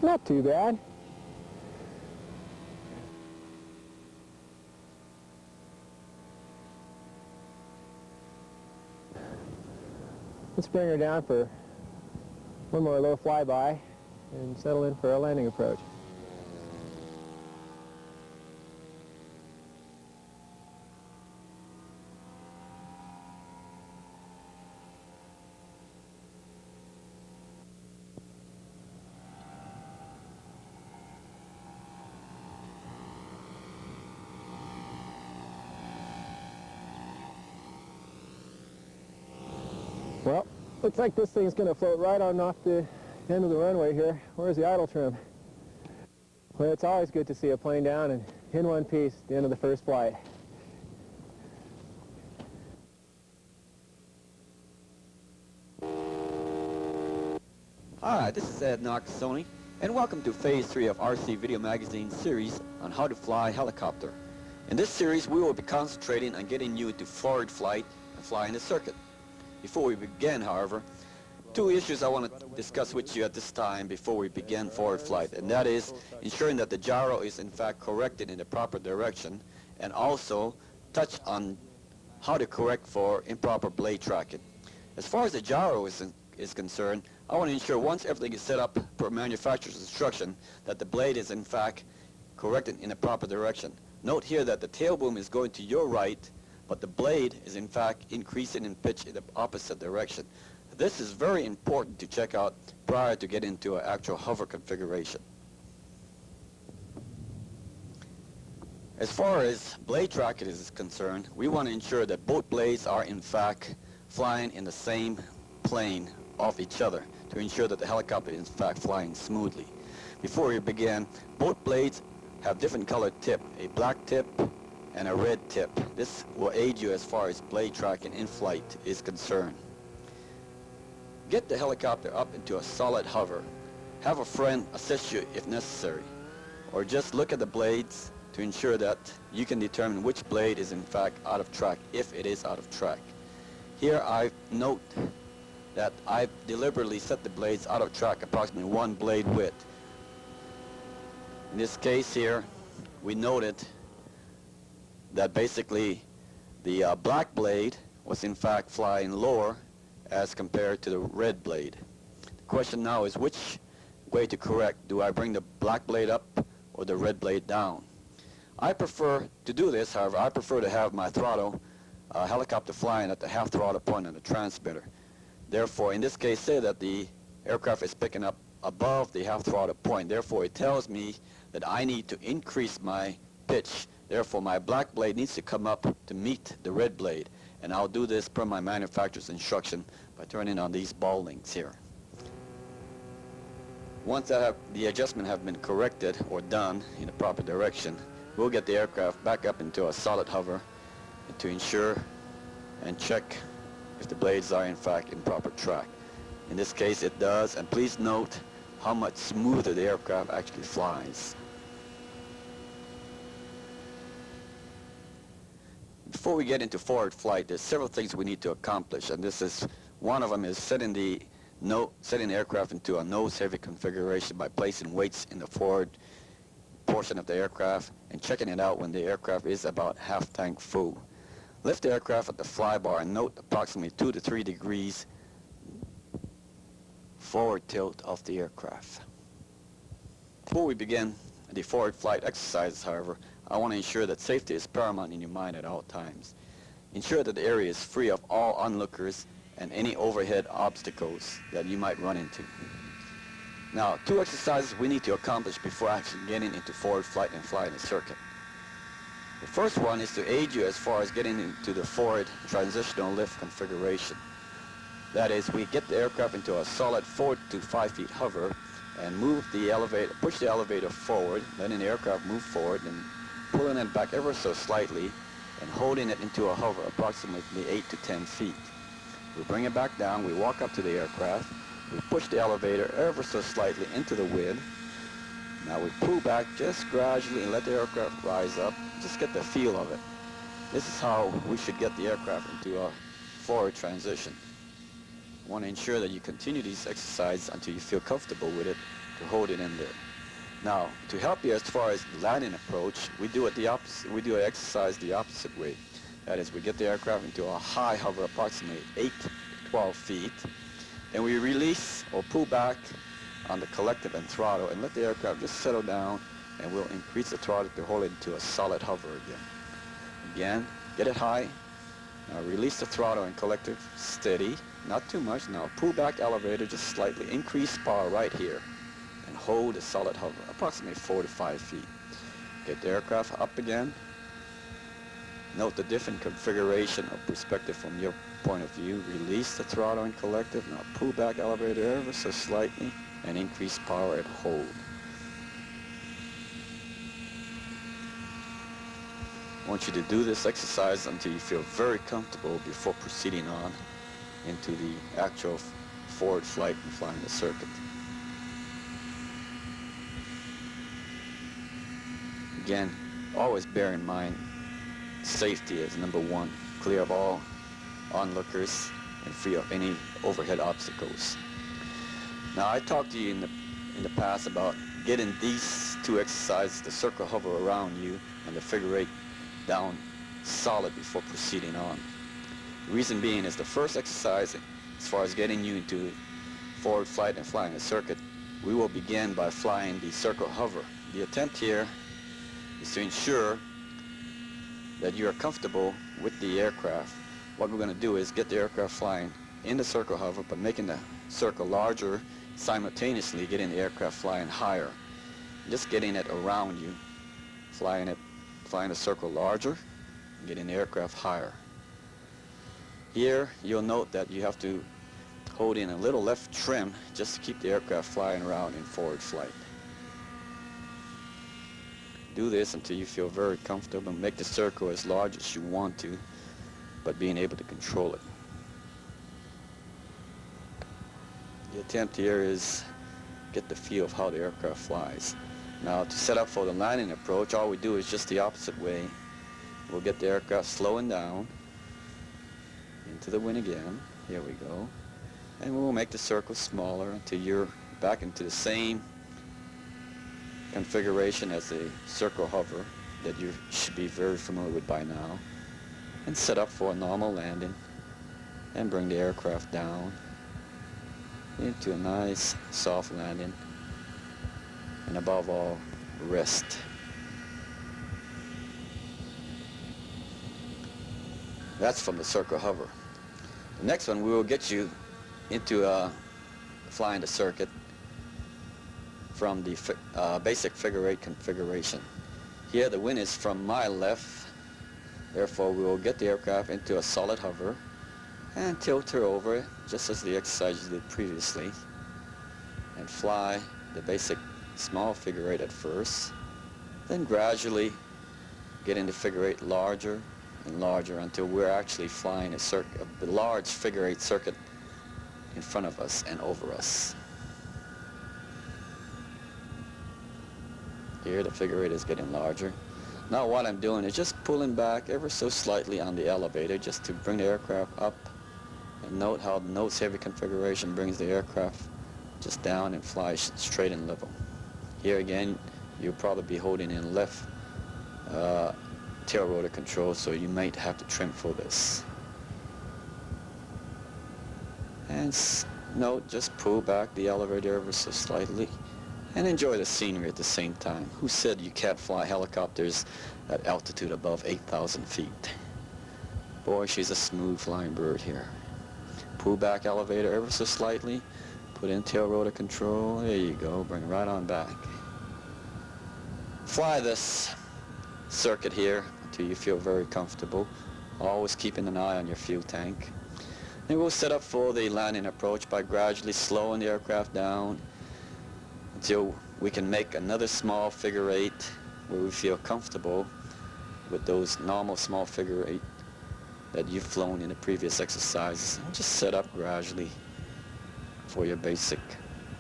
Not too bad. Let's bring her down for one more low flyby and settle in for our landing approach. Well, looks like this thing's going to float right on off the end of the runway here. Where's the idle trim? Well, it's always good to see a plane down and in one piece at the end of the first flight. Hi, this is Ed Nagasony, and welcome to Phase 3 of RC Video Magazine's series on how to fly a helicopter. In this series, we will be concentrating on getting you into forward flight and flying the circuit. Before we begin, however, two issues I want to discuss with you at this time before we begin forward flight, and that is ensuring that the gyro is in fact corrected in the proper direction, and also touch on how to correct for improper blade tracking. As far as the gyro is concerned, I want to ensure once everything is set up per manufacturer's instruction that the blade is in fact corrected in the proper direction. Note here that the tail boom is going to your right, but the blade is in fact increasing in pitch in the opposite direction. This is very important to check out prior to getting into an actual hover configuration. As far as blade tracking is concerned, we want to ensure that both blades are in fact flying in the same plane of each other to ensure that the helicopter is in fact flying smoothly. Before we begin, both blades have different colored tip, a black tip and a red tip. This will aid you as far as blade tracking in flight is concerned. Get the helicopter up into a solid hover. Have a friend assist you if necessary, or just look at the blades to ensure that you can determine which blade is in fact out of track if it is out of track. Here I note that I've deliberately set the blades out of track approximately one blade width. In this case here, we noted that basically the black blade was in fact flying lower as compared to the red blade. The question now is which way to correct. Do I bring the black blade up or the red blade down? I prefer to do this, however, I prefer to have my throttle helicopter flying at the half throttle point on the transmitter. Therefore, in this case, say that the aircraft is picking up above the half throttle point. Therefore, it tells me that I need to increase my pitch. Therefore, my black blade needs to come up to meet the red blade. And I'll do this per my manufacturer's instruction by turning on these ball links here. Once the adjustment have been corrected or done in the proper direction, we'll get the aircraft back up into a solid hover to ensure and check if the blades are in fact in proper track. In this case it does, and please note how much smoother the aircraft actually flies. Before we get into forward flight, there's several things we need to accomplish, and this is one of them is setting the aircraft into a nose-heavy configuration by placing weights in the forward portion of the aircraft and checking it out when the aircraft is about half tank full. Lift the aircraft at the flybar and note approximately 2 to 3 degrees forward tilt of the aircraft. Before we begin the forward flight exercises, however, I want to ensure that safety is paramount in your mind at all times. Ensure that the area is free of all onlookers and any overhead obstacles that you might run into. Now, 2 exercises we need to accomplish before actually getting into forward flight and flying the circuit. The first one is to aid you as far as getting into the forward transitional lift configuration. That is, we get the aircraft into a solid 4 to 5 feet hover and move the elevator, push the elevator forward, letting the aircraft move forward and pulling it back ever so slightly and holding it into a hover approximately 8 to 10 feet. We bring it back down, we walk up to the aircraft, we push the elevator ever so slightly into the wind. Now we pull back just gradually and let the aircraft rise up, just get the feel of it. This is how we should get the aircraft into a forward transition. You want to ensure that you continue these exercises until you feel comfortable with it to hold it in there. Now, to help you as far as landing approach, we do it the opposite. We do an exercise the opposite way. That is, we get the aircraft into a high hover, approximately 8 to 12 feet. Then we release or pull back on the collective and throttle and let the aircraft just settle down, and we'll increase the throttle to hold it into a solid hover again. Again, get it high. Now release the throttle and collective, steady, not too much. Now pull back elevator just slightly, increase power right here, and hold a solid hover, approximately 4 to 5 feet. Get the aircraft up again. Note the different configuration of perspective from your point of view. Release the throttle and collective. Now pull back elevator ever so slightly and increase power and hold. I want you to do this exercise until you feel very comfortable before proceeding on into the actual forward flight and flying the circuit. Again, always bear in mind safety is number one. Clear of all onlookers and free of any overhead obstacles. Now, I talked to you in the past about getting these 2 exercises, the circle hover around you and the figure 8 down solid before proceeding on. The reason being is the first exercise, as far as getting you into forward flight and flying a circuit, we will begin by flying the circle hover. The attempt here is to ensure that you are comfortable with the aircraft. What we're going to do is get the aircraft flying in the circle hover, but making the circle larger, simultaneously getting the aircraft flying higher. Just getting it around you, flying the circle larger, getting the aircraft higher. Here, you'll note that you have to hold in a little left trim just to keep the aircraft flying around in forward flight. Do this until you feel very comfortable. Make the circle as large as you want to, but being able to control it. The attempt here is get the feel of how the aircraft flies. Now, to set up for the landing approach, all we do is just the opposite way. We'll get the aircraft slowing down into the wind again. Here we go. And we'll make the circle smaller until you're back into the same configuration as the circle hover that you should be very familiar with by now. And set up for a normal landing and bring the aircraft down into a nice soft landing, and above all, rest. That's from the circle hover. The next one, we will get you into flying the circuit from the basic figure 8 configuration. Here the wind is from my left, therefore we will get the aircraft into a solid hover and tilt her over just as the exercise you did previously, and fly the basic small figure 8 at first, then gradually get into figure 8 larger and larger until we're actually flying a large figure 8 circuit in front of us and over us. Here the figure 8 is getting larger. Now what I'm doing is just pulling back ever so slightly on the elevator just to bring the aircraft up, and note how the nose heavy configuration brings the aircraft just down and flies straight and level. Here again, you'll probably be holding in left tail rotor control, so you might have to trim for this. And note, just pull back the elevator ever so slightly and enjoy the scenery at the same time. Who said you can't fly helicopters at altitude above 8,000 feet? Boy, she's a smooth flying bird here. Pull back elevator ever so slightly, Put in tail rotor control. There you go. Bring it right on back. Fly this circuit here until you feel very comfortable. Always keeping an eye on your fuel tank. Then we'll set up for the landing approach by gradually slowing the aircraft down until we can make another small figure eight where we feel comfortable with those normal small figure eight that you've flown in the previous exercises. Just set up gradually for your basic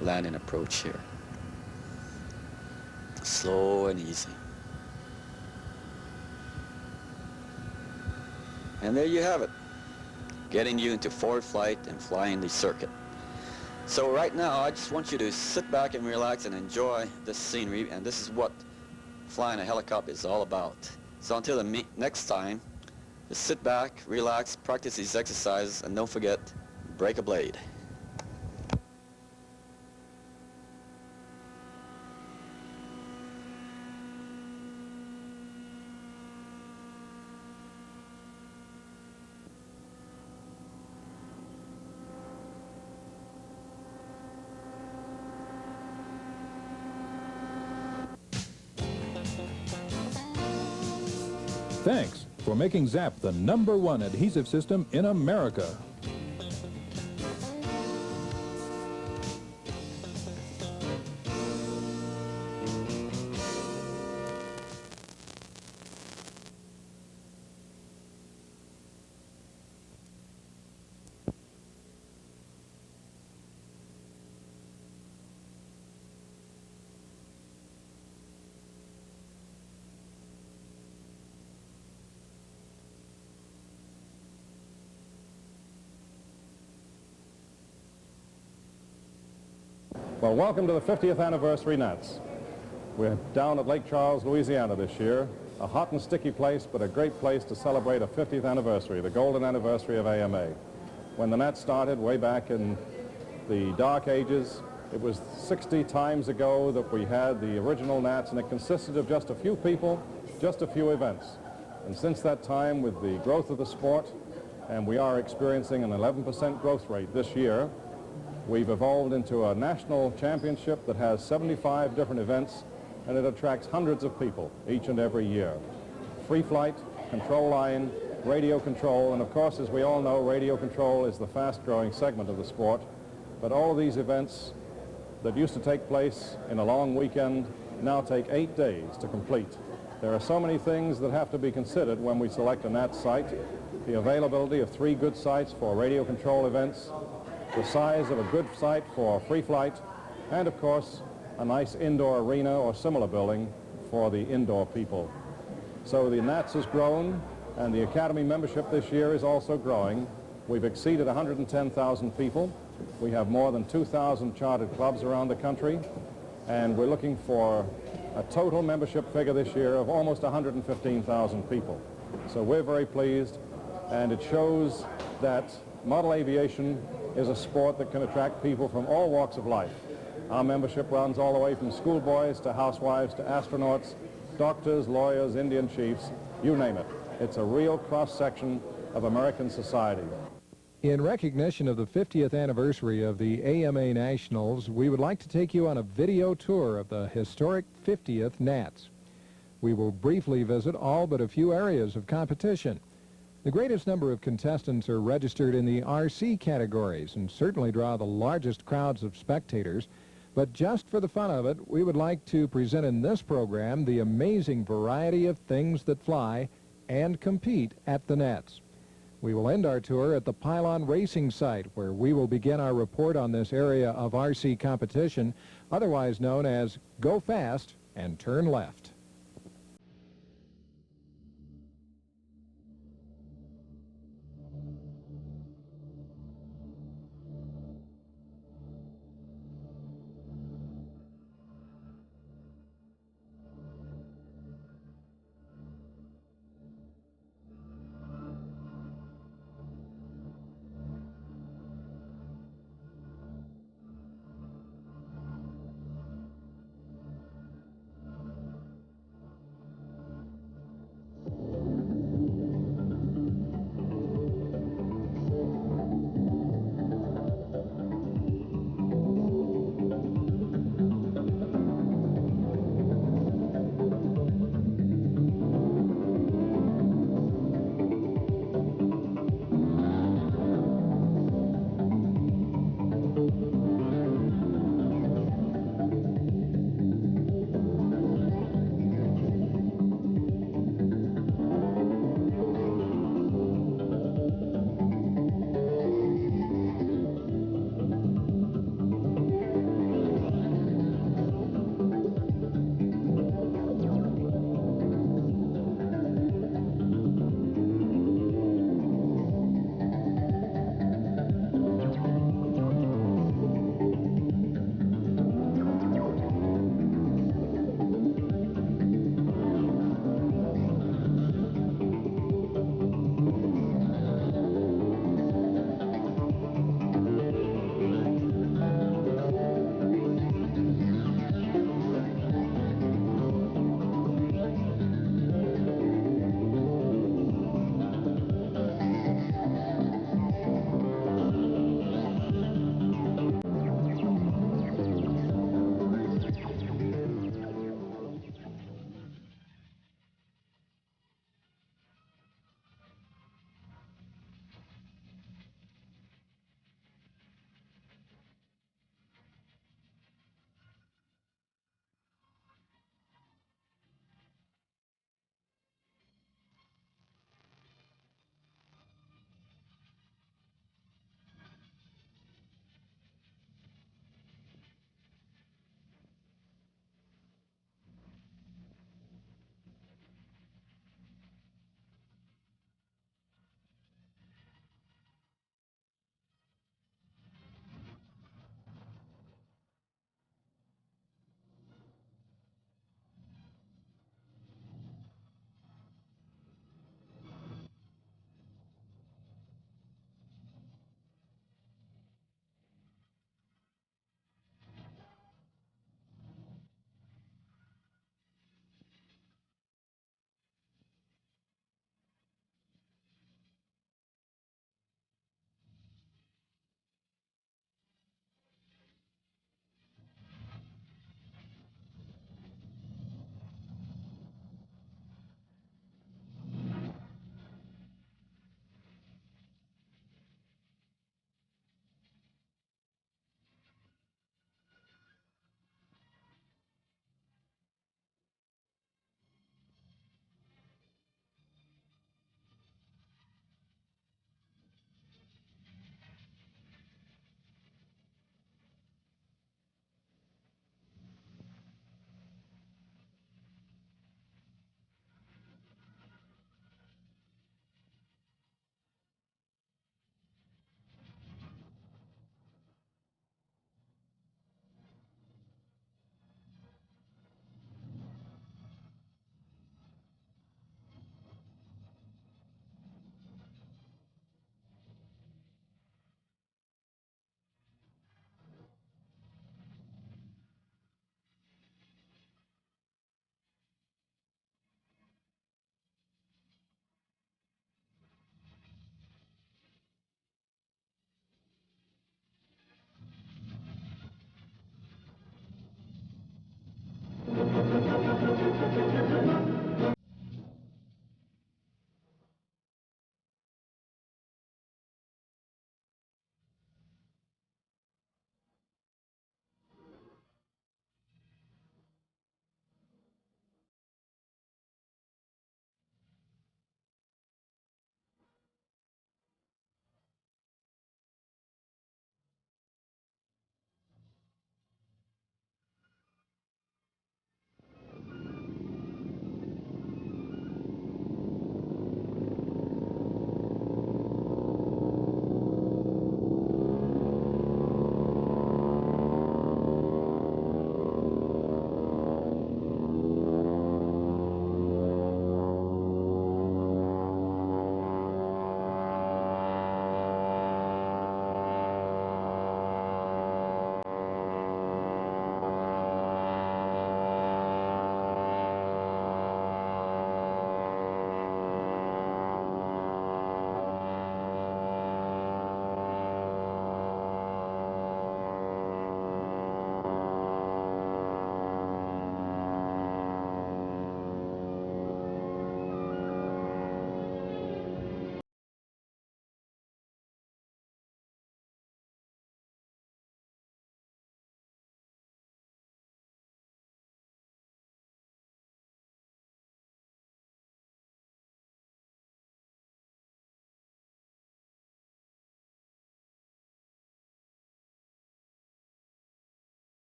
landing approach here. Slow and easy. And there you have it, getting you into forward flight and flying the circuit. So right now, I just want you to sit back and relax and enjoy this scenery, and this is what flying a helicopter is all about. So until the next time, just sit back, relax, practice these exercises, and don't forget, break a blade. Thanks for making Zap the #1 adhesive system in America. Well, welcome to the 50th anniversary Nats. We're down at Lake Charles, Louisiana this year. A hot and sticky place, but a great place to celebrate a 50th anniversary, the golden anniversary of AMA. When the Nats started way back in the dark ages, it was 60 times ago that we had the original Nats, and it consisted of just a few people, just a few events. And since that time, with the growth of the sport, and we are experiencing an 11% growth rate this year, we've evolved into a national championship that has 75 different events, and it attracts hundreds of people each and every year. Free flight, control line, radio control, and of course, as we all know, radio control is the fast-growing segment of the sport. But all of these events that used to take place in a long weekend now take 8 days to complete. There are so many things that have to be considered when we select a Nats site. The availability of 3 good sites for radio control events, the size of a good site for free flight, and of course a nice indoor arena or similar building for the indoor people. So the Nats has grown, and the Academy membership this year is also growing. We've exceeded 110,000 people. We have more than 2,000 chartered clubs around the country, and we're looking for a total membership figure this year of almost 115,000 people. So we're very pleased, and it shows that model aviation is a sport that can attract people from all walks of life. Our membership runs all the way from schoolboys to housewives to astronauts, doctors, lawyers, Indian chiefs, you name it. It's a real cross-section of American society. In recognition of the 50th anniversary of the AMA Nationals, we would like to take you on a video tour of the historic 50th Nats. We will briefly visit all but a few areas of competition. The greatest number of contestants are registered in the RC categories and certainly draw the largest crowds of spectators. But just for the fun of it, we would like to present in this program the amazing variety of things that fly and compete at the Nats. We will end our tour at the Pylon racing site, where we will begin our report on this area of RC competition, otherwise known as Go Fast and Turn Left.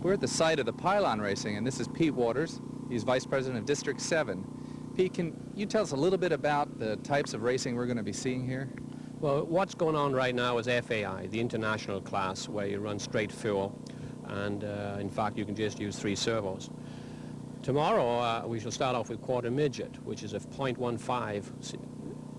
We're at the site of the Pylon racing, and this is Pete Waters. He's Vice President of District 7. Pete, can you tell us a little bit about the types of racing we're going to be seeing here? Well, what's going on right now is FAI, the international class, where you run straight fuel, and in fact you can just use 3 servos. Tomorrow we shall start off with quarter midget, which is a 0.15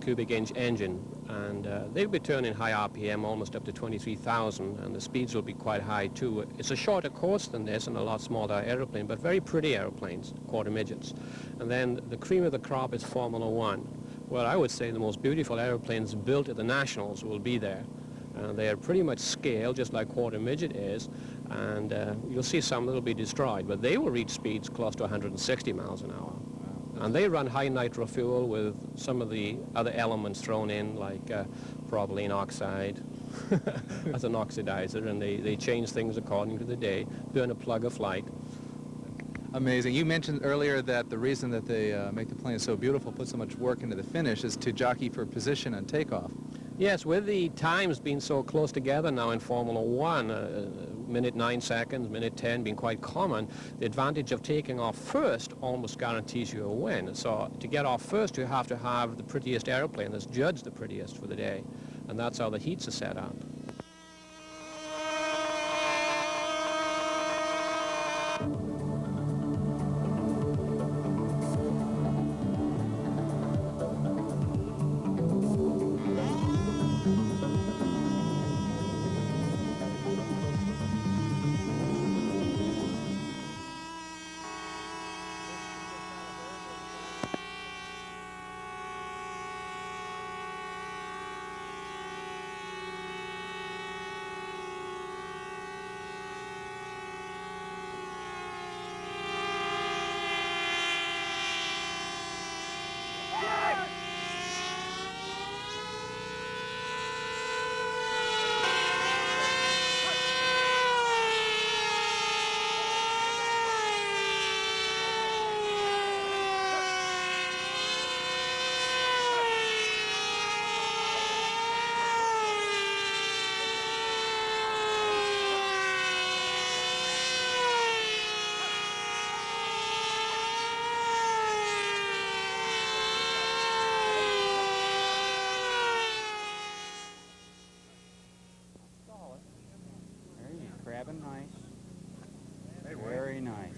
cubic inch engine, and they'll be turning high RPM, almost up to 23,000, and the speeds will be quite high too. It's a shorter course than this and a lot smaller aeroplane, but very pretty aeroplanes, quarter midgets. And then the cream of the crop is Formula 1. Well, I would say the most beautiful aeroplanes built at the Nationals will be there. They are pretty much scale, just like quarter midget is, and you'll see some that will be destroyed, but they will reach speeds close to 160 miles an hour. And they run high nitro fuel with some of the other elements thrown in, like propylene oxide as an oxidizer, and they change things according to the day, burn a plug of flight. Amazing. You mentioned earlier that the reason that they make the plane so beautiful, put so much work into the finish, is to jockey for position and takeoff. Yes, with the times being so close together now in Formula 1, minute 9 seconds, minute 10 being quite common, the advantage of taking off first almost guarantees you a win. So to get off first, you have to have the prettiest airplane that's judged the prettiest for the day, and that's how the heats are set up. Grabbing nice. Very nice.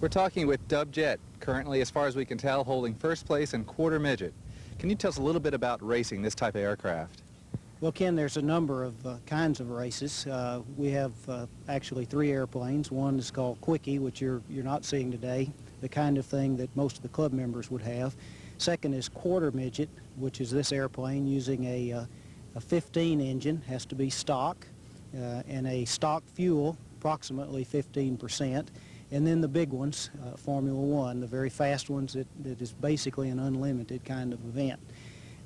We're talking with Dub Jet, currently, as far as we can tell, holding first place in quarter midget. Can you tell us a little bit about racing this type of aircraft? Well, Ken, there's a number of kinds of races. We have actually 3 airplanes. One is called Quickie, which you're not seeing today, the kind of thing that most of the club members would have. Second is quarter midget, which is this airplane using a 15 engine, has to be stock, and a stock fuel, approximately 15%. And then the big ones, Formula 1, the very fast ones that is basically an unlimited kind of event.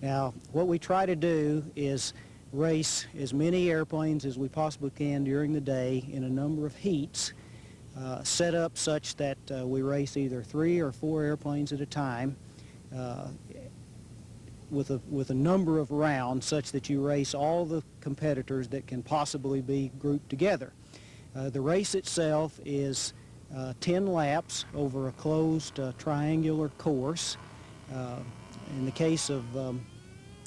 Now, what we try to do is race as many airplanes as we possibly can during the day in a number of heats, set up such that we race either 3 or 4 airplanes at a time, with a number of rounds such that you race all the competitors that can possibly be grouped together. The race itself is 10 laps over a closed triangular course. In the case of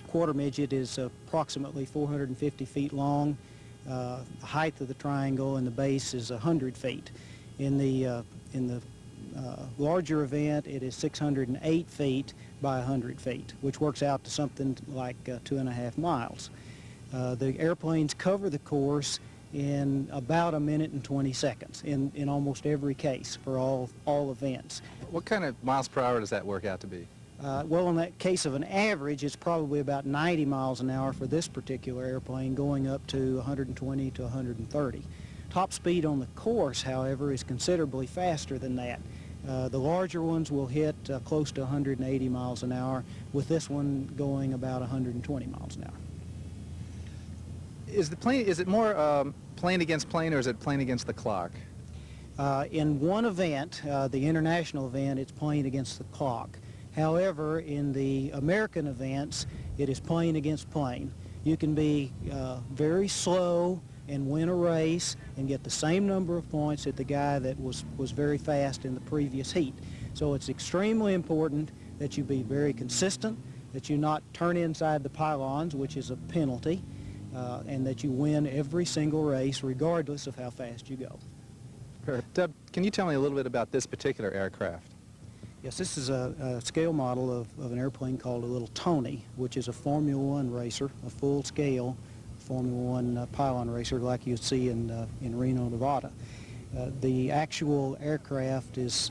quarter midget is approximately 450 feet long. The height of the triangle and the base is 100 feet. In the larger event, it is 608 feet by 100 feet, which works out to something like 2.5 miles. The airplanes cover the course in about 1 minute and 20 seconds in almost every case for all events. What kind of miles per hour does that work out to be? Well, in that case of an average, it's probably about 90 miles an hour for this particular airplane, going up to 120 to 130. Top speed on the course, however, is considerably faster than that. The larger ones will hit close to 180 miles an hour, with this one going about 120 miles an hour. Is it more plane against plane, or is it plane against the clock? In one event, the international event, it's plane against the clock. However, in the American events, it is plane against plane. You can be very slow and win a race and get the same number of points that the guy that was very fast in the previous heat. So it's extremely important that you be very consistent, that you not turn inside the pylons, which is a penalty, and that you win every single race regardless of how fast you go. Deb, can you tell me a little bit about this particular aircraft? Yes, this is a scale model of an airplane called a Little Tony, which is a Formula One racer, a full-scale Formula One pylon racer like you see in Reno, Nevada. The actual aircraft is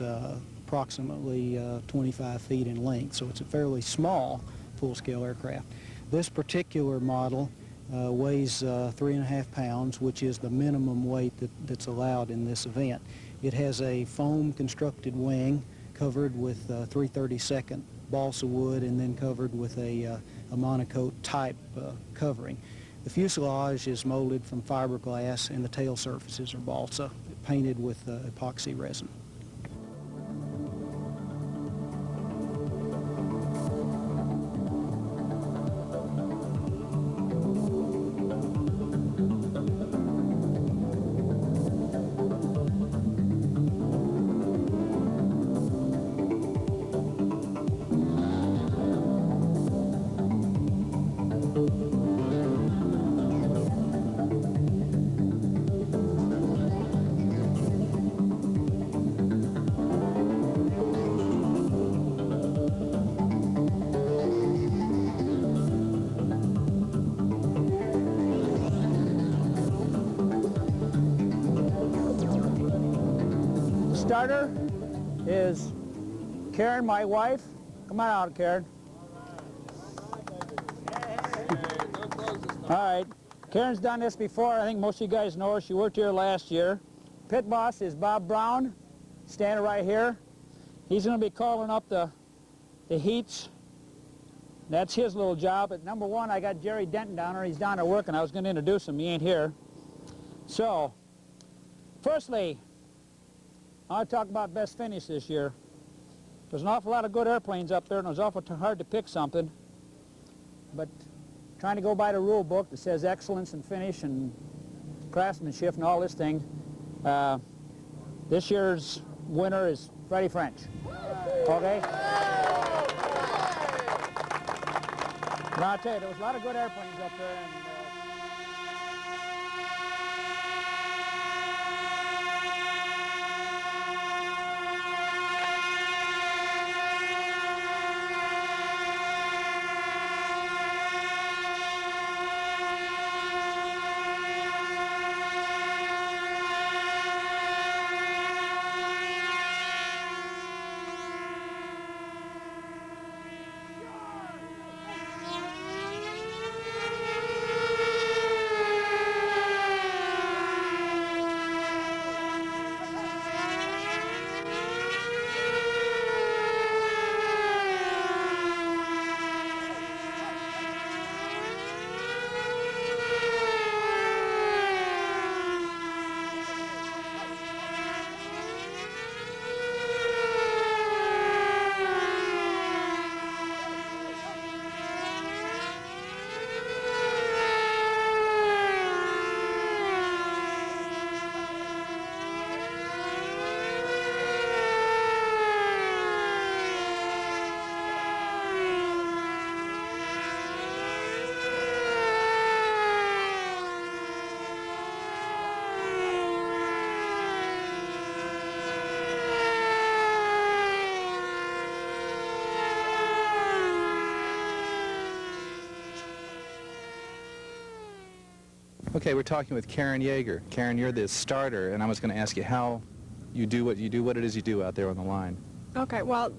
approximately 25 feet in length, so it's a fairly small full-scale aircraft. This particular model weighs 3.5 pounds, which is the minimum weight that's allowed in this event. It has a foam-constructed wing covered with 3/32 balsa wood and then covered with a monocoque type covering. The fuselage is molded from fiberglass and the tail surfaces are balsa, painted with epoxy resin. Starter is Karen, my wife. Come on out, Karen. All right. Karen's done this before. I think most of you guys know her. She worked here last year. Pit boss is Bob Brown, standing right here. He's going to be calling up the heats. That's his little job. At number one, I got Jerry Denton down there. He's down there working. I was going to introduce him. He ain't here. So, firstly, I want to talk about best finish this year. There's an awful lot of good airplanes up there, and it was awful hard to pick something. But trying to go by the rule book that says excellence and finish and craftsmanship and all this thing, this year's winner is Freddie French. Okay? But I'll tell you, there was a lot of good airplanes up there. And, Okay, we're talking with Karen Yeager. Karen, you're the starter, and I was going to ask you how you do what it is you do out there on the line. Okay, well,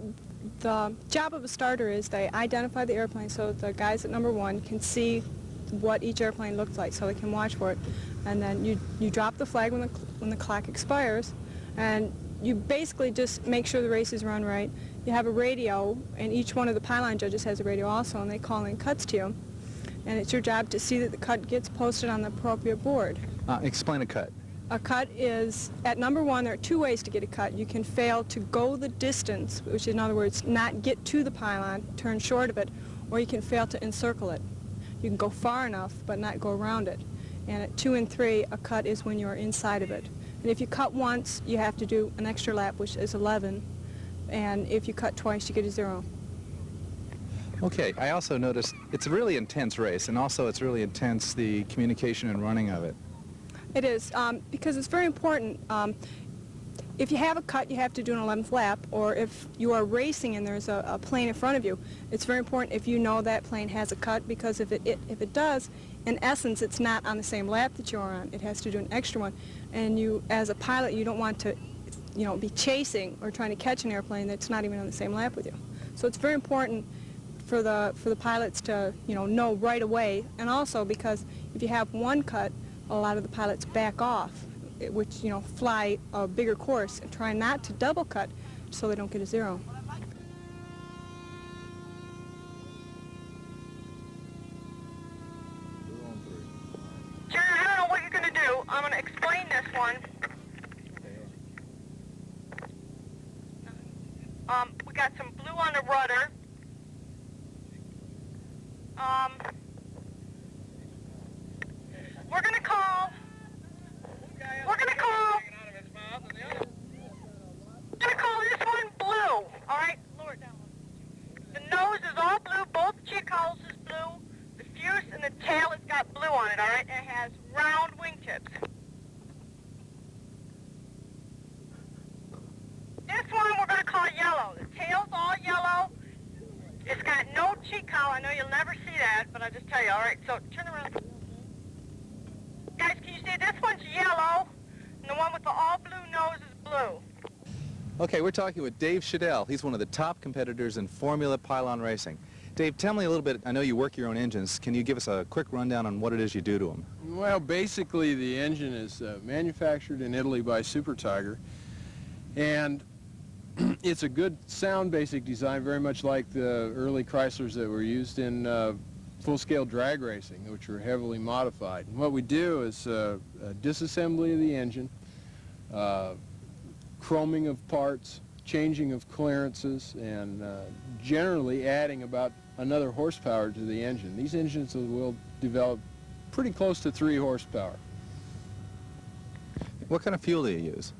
the job of a starter is they identify the airplane so the guys at number one can see what each airplane looks like so they can watch for it. And then you drop the flag when the clock expires, and you basically just make sure the races run right. You have a radio, and each one of the pylon judges has a radio also, and they call in cuts to you. And it's your job to see that the cut gets posted on the appropriate board. Explain a cut. A cut is, at number one, there are two ways to get a cut. You can fail to go the distance, which in other words, not get to the pylon, turn short of it, or you can fail to encircle it. You can go far enough, but not go around it. And at 2 and 3, a cut is when you're inside of it. And if you cut once, you have to do an extra lap, which is 11. And if you cut twice, you get a 0. Okay, I also noticed it's a really intense race, and also it's really intense, the communication and running of it. It is, because it's very important. If you have a cut, you have to do an 11th lap, or if you are racing and there's a plane in front of you, it's very important if you know that plane has a cut, because if it does, in essence, it's not on the same lap that you're on. It has to do an extra one. And you, as a pilot, you don't want to, be chasing or trying to catch an airplane that's not even on the same lap with you. So it's very important for the pilots to, know right away, and also because if you have one cut, a lot of the pilots back off, which, fly a bigger course and try not to double cut so they don't get a 0. Jerry, I don't know what you're going to do. I'm going to explain this one. We got some blue on the rudder. We're going to call this one blue. All right, lower it down. The nose is all blue. Both cheek holes is blue. The fuse and the tail has got blue on it. All right, and it has round wingtips. This one we're going to call yellow. The tail's all yellow. It's got no cheek collar. I know you'll never see that, but I'll just tell you. All right, so turn around. Guys, can you see this one's yellow, and the one with the all blue nose is blue. Okay, we're talking with Dave Shadell. He's one of the top competitors in Formula Pylon racing. Dave, tell me a little bit, I know you work your own engines. Can you give us a quick rundown on what it is you do to them? Well, basically the engine is manufactured in Italy by Super Tiger, and it's a good sound basic design, very much like the early Chryslers that were used in full-scale drag racing, which were heavily modified. And what we do is a disassembly of the engine, chroming of parts, changing of clearances, and generally adding about another horsepower to the engine. These engines will develop pretty close to 3 horsepower. What kind of fuel do you use?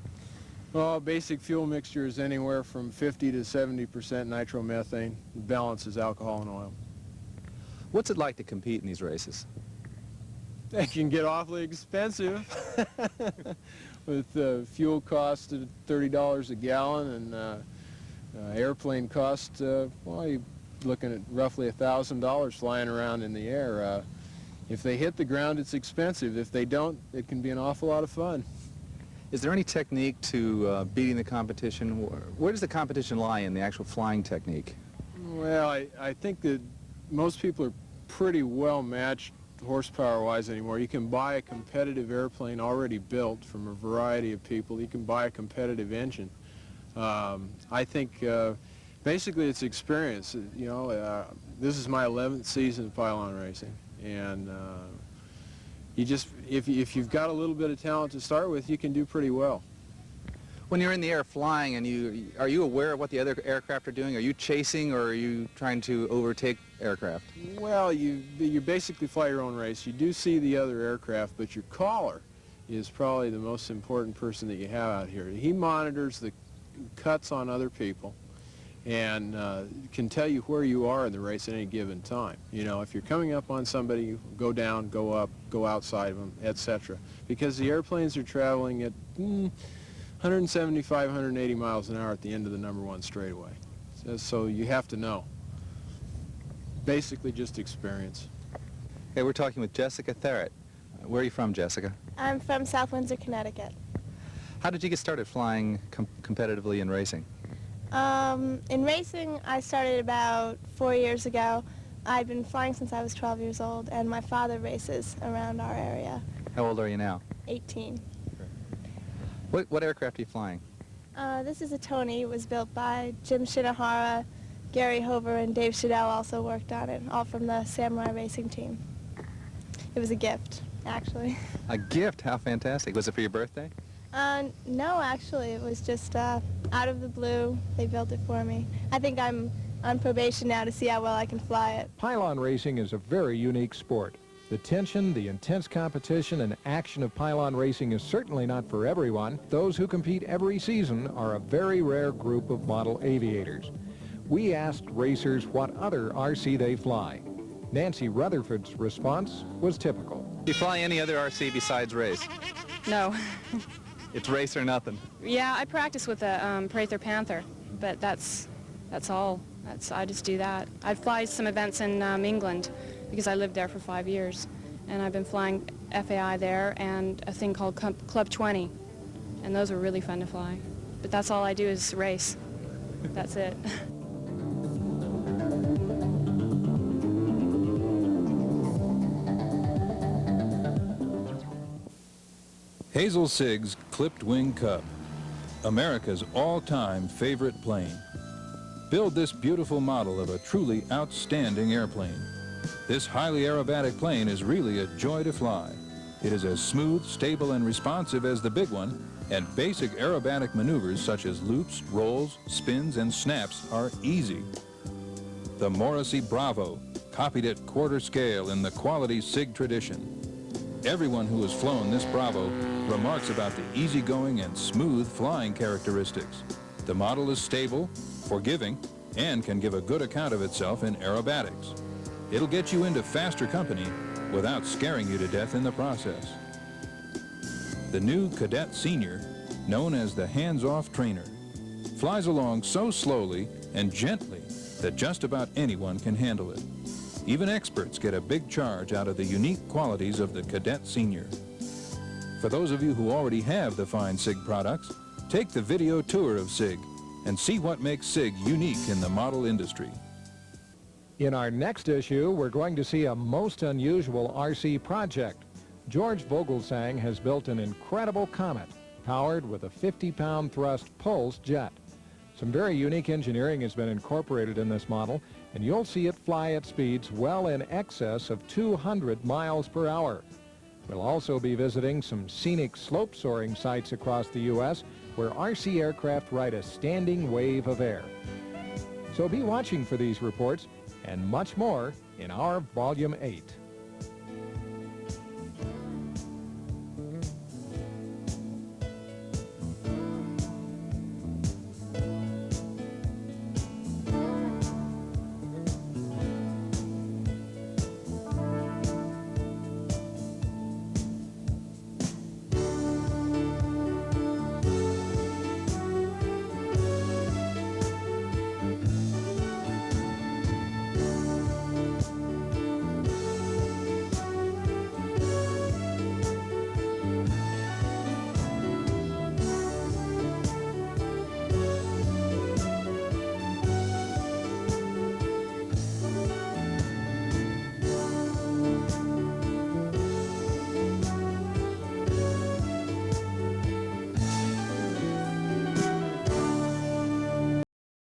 Well, basic fuel mixture is anywhere from 50 to 70% nitromethane. The balance is alcohol and oil. What's it like to compete in these races? They can get awfully expensive with fuel cost at $30 a gallon and airplane cost, well, you're looking at roughly $1,000 flying around in the air. If they hit the ground, it's expensive. If they don't, it can be an awful lot of fun. Is there any technique to beating the competition? Where does the competition lie in the actual flying technique? Well, I think that most people are pretty well matched horsepower-wise anymore. You can buy a competitive airplane already built from a variety of people. You can buy a competitive engine. I think basically it's experience. This is my 11th season of pylon racing, and if you've got a little bit of talent to start with, you can do pretty well. When you're in the air flying, and are you aware of what the other aircraft are doing? Are you chasing, or are you trying to overtake aircraft? Well, you basically fly your own race. You do see the other aircraft, but your caller is probably the most important person that you have out here. He monitors the cuts on other people and can tell you where you are in the race at any given time. If you're coming up on somebody, you go down, go up, go outside of them, etc. Because the airplanes are traveling at 175, 180 miles an hour at the end of the #1 straightaway. So you have to know. Basically just experience. Hey, we're talking with Jessica Therrett. Where are you from, Jessica? I'm from South Windsor, Connecticut. How did you get started flying competitively in racing? In racing, I started about 4 years ago. I've been flying since I was 12 years old, and my father races around our area. How old are you now? 18. What aircraft are you flying? This is a Tony. It was built by Jim Shinohara, Gary Hover, and Dave Shadell also worked on it, all from the Samurai Racing team. It was a gift, actually. A gift? How fantastic. Was it for your birthday? No, actually. It was just out of the blue. They built it for me. I think I'm on probation now to see how well I can fly it. Pylon racing is a very unique sport. The tension, the intense competition, and action of pylon racing is certainly not for everyone. Those who compete every season are a very rare group of model aviators. We asked racers what other RC they fly. Nancy Rutherford's response was typical. Do you fly any other RC besides race? No. It's race or nothing. Yeah, I practice with a Pretnor Panther, but that's all. I just do that. I fly some events in England because I lived there for 5 years, and I've been flying FAI there and a thing called Club 20, and those are really fun to fly. But that's all I do is race. That's it. Hazel Sigg's Clipped Wing Cub, America's all-time favorite plane. Build this beautiful model of a truly outstanding airplane. This highly aerobatic plane is really a joy to fly. It is as smooth, stable, and responsive as the big one, and basic aerobatic maneuvers such as loops, rolls, spins, and snaps are easy. The Morrissey Bravo, copied at quarter scale in the quality Sig tradition. Everyone who has flown this Bravo remarks about the easygoing and smooth flying characteristics. The model is stable, forgiving, and can give a good account of itself in aerobatics. It'll get you into faster company without scaring you to death in the process. The new Cadet Senior, known as the hands-off trainer, flies along so slowly and gently that just about anyone can handle it. Even experts get a big charge out of the unique qualities of the Cadet Senior. For those of you who already have the fine Sig products, take the video tour of Sig and see what makes Sig unique in the model industry. In our next issue, we're going to see a most unusual RC project. George Vogelsang has built an incredible Comet powered with a 50-pound thrust Pulse jet. Some very unique engineering has been incorporated in this model, and you'll see it fly at speeds well in excess of 200 miles per hour. We'll also be visiting some scenic slope soaring sites across the U.S. where RC aircraft ride a standing wave of air. So be watching for these reports and much more in our Volume 8.